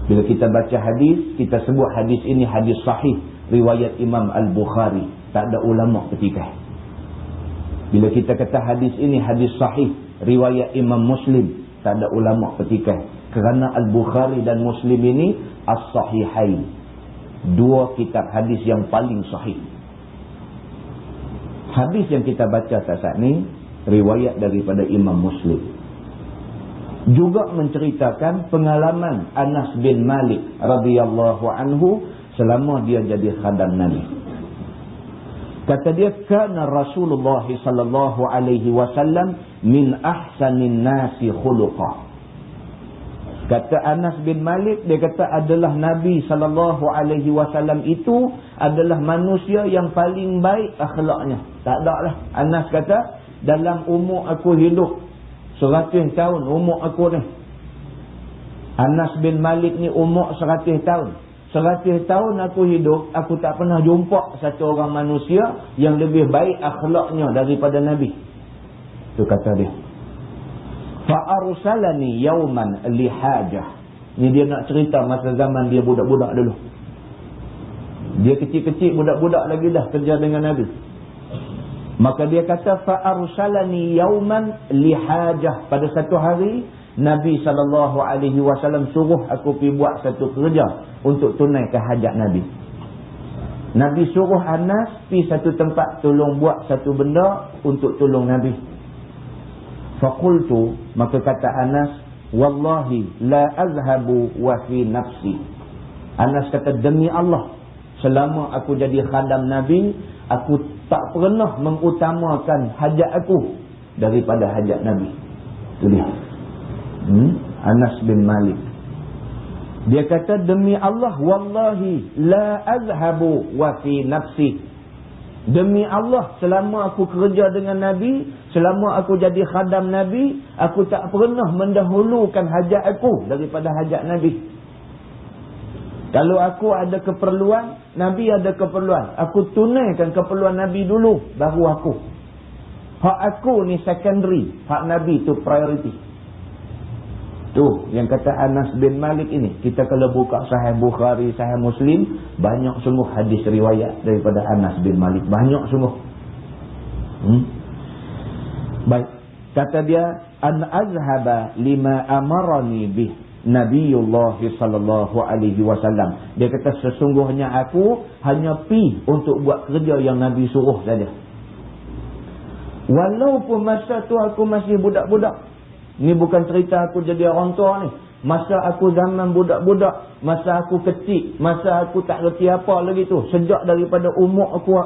bila kita baca hadis, kita sebut hadis ini hadis sahih riwayat Imam Al-Bukhari. Tak ada ulama petikai. Bila kita kata hadis ini hadis sahih riwayat Imam Muslim, tak ada ulama petikai. Kerana Al-Bukhari dan Muslim ini as-sahihain, dua kitab hadis yang paling sahih. Hadis yang kita baca saat ni riwayat daripada Imam Muslim. Juga menceritakan pengalaman Anas bin Malik radhiyallahu anhu selama dia jadi khadam Nabi. Kata dia, kana Rasulullah sallallahu alaihi wasallam min ahsanin nasi khuluqa. Kata Anas bin Malik, dia kata adalah Nabi sallallahu alaihi wasallam itu adalah manusia yang paling baik akhlaknya. Tak ada lah. Anas kata, dalam umur aku hidup 100 tahun umur aku ni. Anas bin Malik ni umur 100 tahun. 100 tahun aku hidup, aku tak pernah jumpa satu orang manusia yang lebih baik akhlaknya daripada Nabi. Itu kata dia. Fa'arsalani yawman lihajah. Ni dia nak cerita masa zaman dia budak-budak dulu. Dia kecil-kecil, budak-budak lagi dah kerja dengan Nabi. Maka dia kata fa'arsalani yawman lihajah. Pada satu hari Nabi SAW suruh aku pergi buat satu kerja untuk tunaikan hajat Nabi. Nabi suruh Anas pergi satu tempat tolong buat satu benda untuk tolong Nabi. Faqultu, maka kata Anas, wallahi la azhabu wa fi nafsi. Anas kata, demi Allah, selama aku jadi khadam Nabi, aku tak pernah mengutamakan hajat aku daripada hajat Nabi. Itu dia. Anas bin Malik. Dia kata, demi Allah, wallahi la azhabu wa fi nafsi. Demi Allah, selama aku kerja dengan Nabi, selama aku jadi khadam Nabi, aku tak pernah mendahulukan hajat aku daripada hajat Nabi. Kalau aku ada keperluan, Nabi ada keperluan, aku tunaikan keperluan Nabi dulu, baru aku. Hak aku ni secondary, hak Nabi tu priority. Tu yang kata Anas bin Malik ini. Kita kalau buka Sahih Bukhari, Sahih Muslim, banyak sungguh hadis riwayat daripada Anas bin Malik. Banyak sungguh. Baik. Kata dia, an azhaba lima amarani bih Nabiullah sallallahu alaihi wasallam. Dia kata sesungguhnya aku hanya pi untuk buat kerja yang Nabi suruh saja. Walaupun masa tu aku masih budak-budak. Ni bukan cerita aku jadi orang tua ni. Masa aku zaman budak-budak, masa aku kecil, masa aku tak reti apa lagi tu, sejak daripada umur aku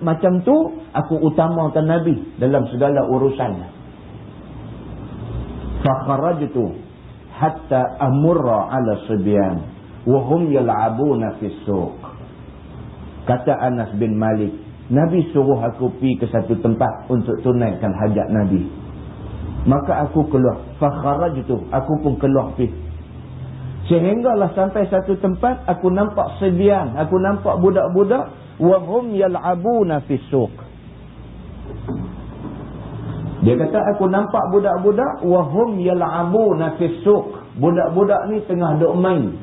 macam tu, aku utamakan Nabi dalam segala urusannya. Fa kharajtu hatta amurra ala sibyan wa hum yal'abuna fi suq. Kata Anas bin Malik, Nabi suruh aku pergi ke satu tempat untuk tunaikan hajat Nabi. Maka aku keluar. Fakharajtu, aku pun keluar pergi. Sehinggalah sampai satu tempat, aku nampak sibyan, aku nampak budak-budak, wa hum yal'abuna fi suq. Dia kata aku nampak budak-budak, wa hum yal'abuna fi suq. Budak-budak ni tengah duk main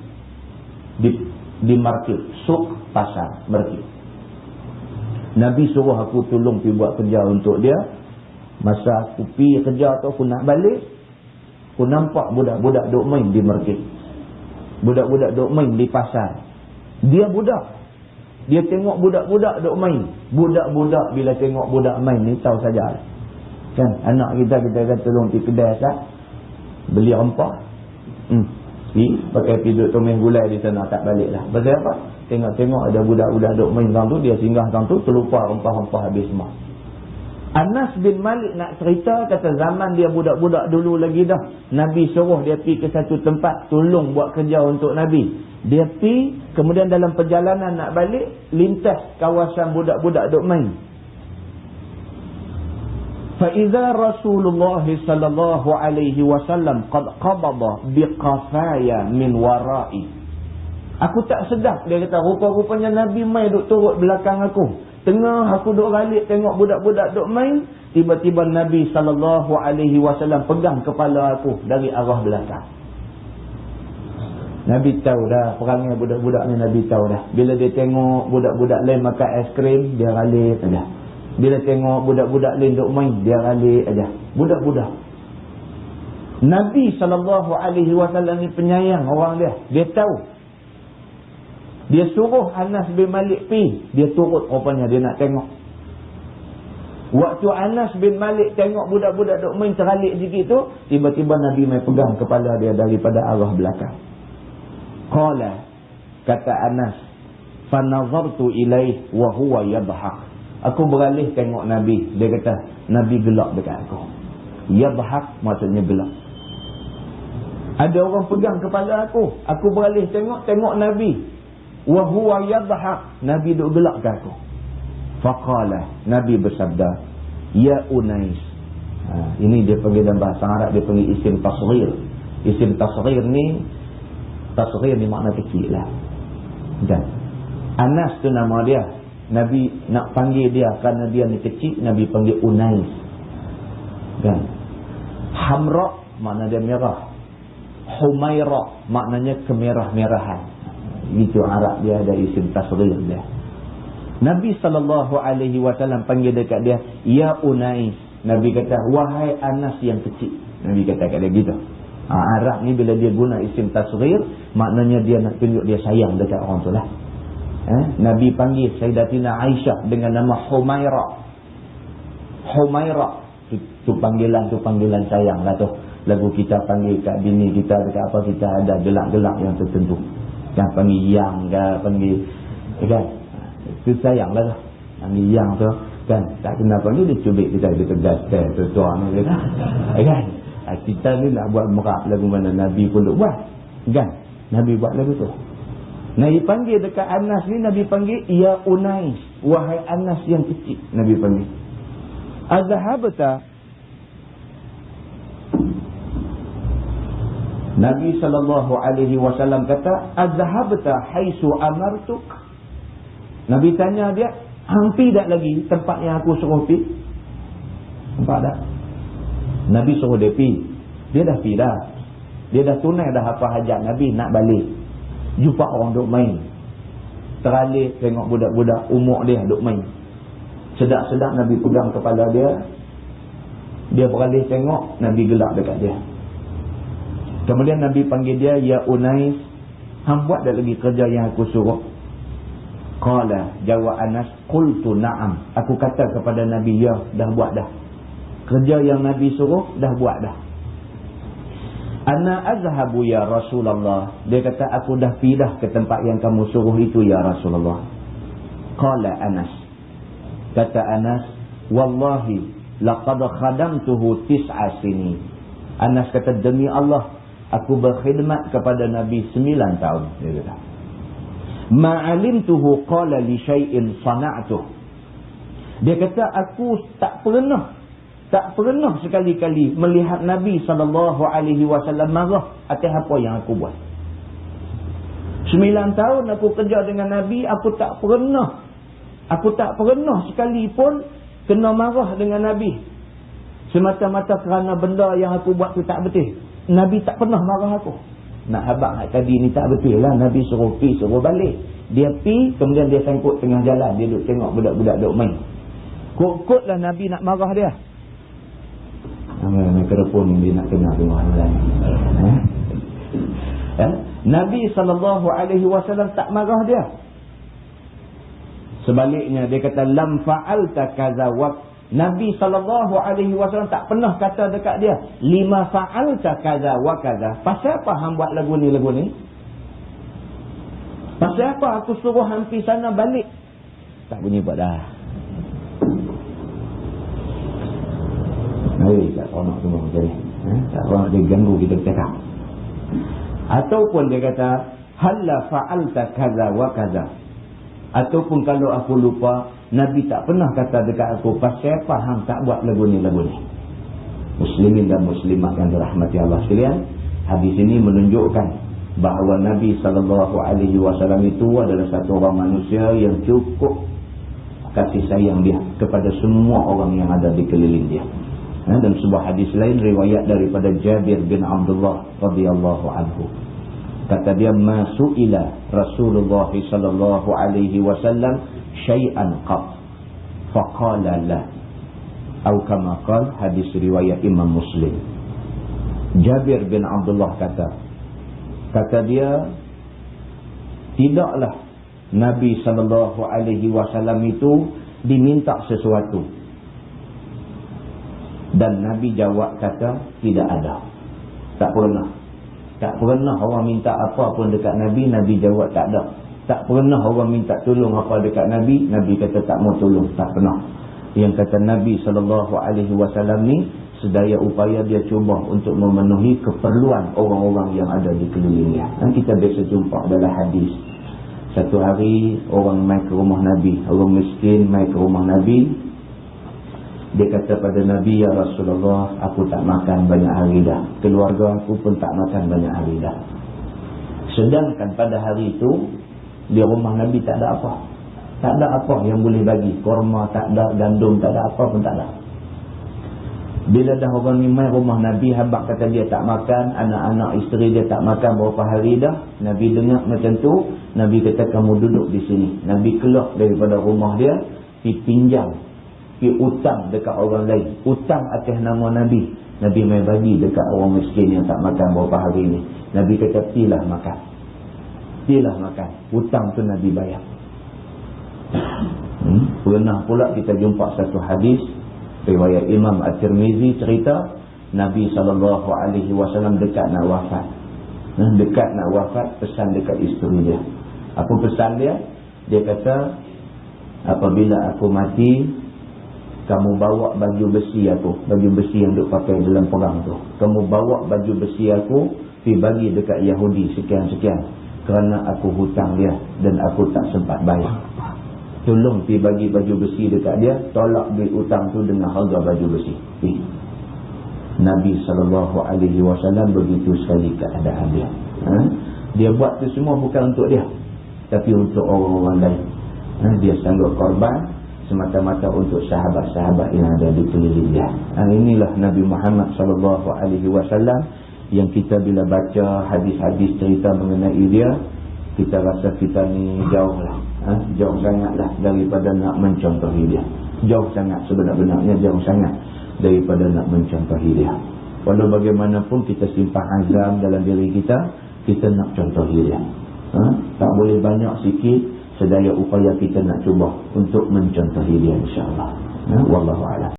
di market, suk, pasar, market. Nabi suruh aku tolong pergi buat kerja untuk dia. Masa aku pergi kerja tu, aku nak balik, aku nampak budak-budak duk main di market, budak-budak duk main di pasar. Dia budak, dia tengok budak-budak duk main. Budak-budak bila tengok budak main ni tahu saja kan, anak kita kata tolong pergi kedai tak, beli rempah, pakai piduk tomeng gulai di sana, tak balik lah. Pasal apa? Tengok-tengok ada budak-budak duk main sang tu, dia singgah sang tu, terlupa rempah-rempah habis semua. Anas bin Malik nak cerita, kata zaman dia budak-budak dulu lagi dah, Nabi suruh dia pergi ke satu tempat, tolong buat kerja untuk Nabi. Dia pergi, kemudian dalam perjalanan nak balik, lintas kawasan budak-budak duk main. فَإِذَا رَسُولُ اللَّهِ صَلَّى اللَّهُ عَلَيْهِ وَسَلَّمْ قَدْ قَبَضَ بِقَفَايَا مِنْ وَرَائِي. Aku tak sedap, dia kata, rupa-rupanya Nabi main duk turut belakang aku. Tengah aku duk balik tengok budak-budak duk main, tiba-tiba Nabi SAW pegang kepala aku dari arah belakang. Nabi tahu dah perangai budak-budak ni, Nabi tahu dah. Bila dia tengok budak-budak lain makan aiskrim, dia ralik aja. Bila tengok budak-budak lain duk main, dia ralik aja. Budak-budak. Nabi SAW ni penyayang orang dia. Dia tahu. Dia suruh Anas bin Malik pergi, dia turut rupanya, dia nak tengok. Waktu Anas bin Malik tengok budak-budak duk main teralik sikit tu, tiba-tiba Nabi mai pegang kepala dia daripada arah belakang. Qala, kata Anas, fa nazartu ilaih wa huwa yadhhak. Aku beralih tengok Nabi, dia kata Nabi gelak dekat aku. Yadhhak maksudnya gelak. Ada orang pegang kepala aku beralih tengok Nabi, wa huwa yadhhak, Nabi duk gelak ke aku. Faqala, Nabi bersabda, ya Unais. Ini dia panggil dalam bahasa Arab, dia panggil isim tasghir. Isim tasghir ni makna kecil lah. Dan Anas tu nama dia. Nabi nak panggil dia kerana dia ni kecil, Nabi panggil Unais. Dan Hamra makna dia merah, Humaira maknanya kemerah-merahan. Itu Arab dia, ada isim tasghir dia. Nabi SAW panggil dekat dia, ya Unais. Nabi kata, wahai Anas yang kecil. Nabi kata kat dia gitu. Arab ni bila dia guna isim tasghir, maknanya dia nak tunjuk dia sayang dekat orang tu lah. Nabi panggil Sayyidatina Aisyah dengan nama Humaira. Humaira tu panggilan sayang lah tu. Lagu kita panggil kat bini kita, dekat apa kita ada gelak-gelak yang tertentu. Yang panggil yang ke, panggil kan, itu sayang lah tu. Panggil yang tu kan, tak kena panggil dia cubit kita, dia tegas tu ni kan. Kita ni nak buat merap lagu mana Nabi pun buat kan. Nabi buat lagu tu. Nabi panggil dekat Anas ni, Nabi panggil ya Unais, wahai Anas yang kecil. Nabi panggil azhabta. Nabi SAW kata, azhabta haisu amartuk. Nabi tanya dia, hampir tak lagi tempat yang aku suruh pergi? Nampak tak? Nabi suruh dia pergi, dia dah pergi dah. Dia dah tunai dah apa hajat Nabi, nak balik. Jumpa orang duk main, teralik tengok budak-budak umur dia duk main. Sedap-sedap Nabi pegang kepala dia. Dia beralih tengok, Nabi gelak dekat dia. Kemudian Nabi panggil dia, ya Unais, hang buat dah lagi kerja yang aku suruh? Qala, jawab Anas, qultu na'am. Aku kata kepada Nabi, ya, dah buat dah. Kerja yang Nabi suruh, dah buat dah. Ana azhabu ya Rasulullah. Dia kata, aku dah pindah ke tempat yang kamu suruh itu ya Rasulullah. Qala Anas. Kata Anas, wallahi laqad khadamtuhu 9 sinin. Anas kata, demi Allah, aku berkhidmat kepada Nabi 9 tahun. Dia kata, ma'alimtuhu qala li syai'in sana'tuh. Dia kata, aku tak pernah sekali-kali melihat Nabi SAW marah atas apa yang aku buat. 9 tahun aku kerja dengan Nabi, aku tak pernah sekalipun kena marah dengan Nabi. Semata-mata kerana benda yang aku buat tu tak betul. Nabi tak pernah marah aku. Nak habaq hak tadi ni tak betul lah. Nabi suruh pi, suruh balik. Dia pi, kemudian dia sangkut tengah jalan. Dia duduk tengok budak-budak duduk main. Kut-kut lah Nabi nak marah dia. Mikrofon dia nak kena tengok orang Nabi SAW tak marah dia. Sebaliknya dia kata lam fa'alta kaza wa. Nabi SAW tak pernah kata dekat dia lima fa'alta kaza wa kaza. Pasal apa hang buat lagu ni? Pasal apa aku suruh hang pergi sana balik? Tak bunyi buat dah. Tak nak semua macam ni. Tak nak dia ganggu kita bercakap. Ataupun dia kata halla fa'alta kaza wa kaza. Ataupun kalau aku lupa, Nabi tak pernah kata dekat aku pasal apa hang tak buat lagu ni. Muslimin dan muslimat yang dirahmati Allah sekalian, hadis ini menunjukkan bahawa Nabi SAW itu adalah satu orang manusia yang cukup kasih sayang dia kepada semua orang yang ada di keliling dia. Dan sebuah hadis lain riwayat daripada Jabir bin Abdullah radhiyallahu anhu. Kata dia, masu'ila Rasulullah sallallahu alaihi wasallam syai'an qat faqala la. Atau kama qala, hadis riwayat Imam Muslim. Jabir bin Abdullah kata dia, tidaklah Nabi sallallahu alaihi wasallam itu diminta sesuatu. Dan Nabi jawab kata tidak ada. Tak pernah orang minta apa pun dekat Nabi, Nabi jawab tak ada. Tak pernah orang minta tolong apa dekat Nabi, Nabi kata tak mau tolong. Tak pernah. Yang kata Nabi SAW ni, sedaya upaya dia cuba untuk memenuhi keperluan orang-orang yang ada di kelilingnya. Dan kita biasa jumpa dalam hadis. Satu hari orang mai ke rumah Nabi, orang miskin mai ke rumah Nabi. Dia kata pada Nabi, ya Rasulullah, aku tak makan banyak hari dah. Keluarga aku pun tak makan banyak hari dah. Sedangkan pada hari itu, di rumah Nabi tak ada apa. Tak ada apa yang boleh bagi. Korma tak ada, gandum tak ada, apa pun tak ada. Bila dah orang ni mai rumah Nabi, habaq kata dia tak makan, anak-anak isteri dia tak makan berapa hari dah. Nabi dengar macam tu, Nabi kata kamu duduk di sini. Nabi keluar daripada rumah dia, pergi pinjam, pergi utang dekat orang lain. Utang atas nama Nabi. Nabi mai bagi dekat orang miskin yang tak makan berapa hari ni. Nabi kata pilah makan. Utang tu Nabi bayar. Pernah pula kita jumpa satu hadis riwayat Imam At-Tirmizi cerita Nabi SAW dekat nak wafat. Dekat nak wafat, pesan dekat isteri dia. Apa pesan dia? Dia kata, apabila aku mati, kamu bawa baju besi aku, baju besi yang duk pakai dalam perang tu. Kamu bawa baju besi aku, pergi bagi dekat Yahudi sekian-sekian. Kerana aku hutang dia dan aku tak sempat bayar. Tolong pergi bagi baju besi dekat dia, tolak duit hutang tu dengan harga baju besi. Nabi SAW begitu sekali keadaan dia. Dia buat tu semua bukan untuk dia, tapi untuk orang-orang lain. Dia sanggup korban semata-mata untuk sahabat-sahabat yang ada di keliling dia. Inilah Nabi Muhammad SAW yang kita bila baca hadis-hadis cerita mengenai dia, kita rasa kita ni jauh lah. Jauh sangatlah daripada nak mencontohi dia. Jauh sangat, sebenar-benarnya jauh sangat daripada nak mencontohi dia. Walau bagaimanapun kita simpan azam dalam diri kita, kita nak contohi dia. Tak boleh banyak sikit, sedaya upaya kita nak cuba untuk mencontohi dia, insyaAllah. Wallahu a'lam.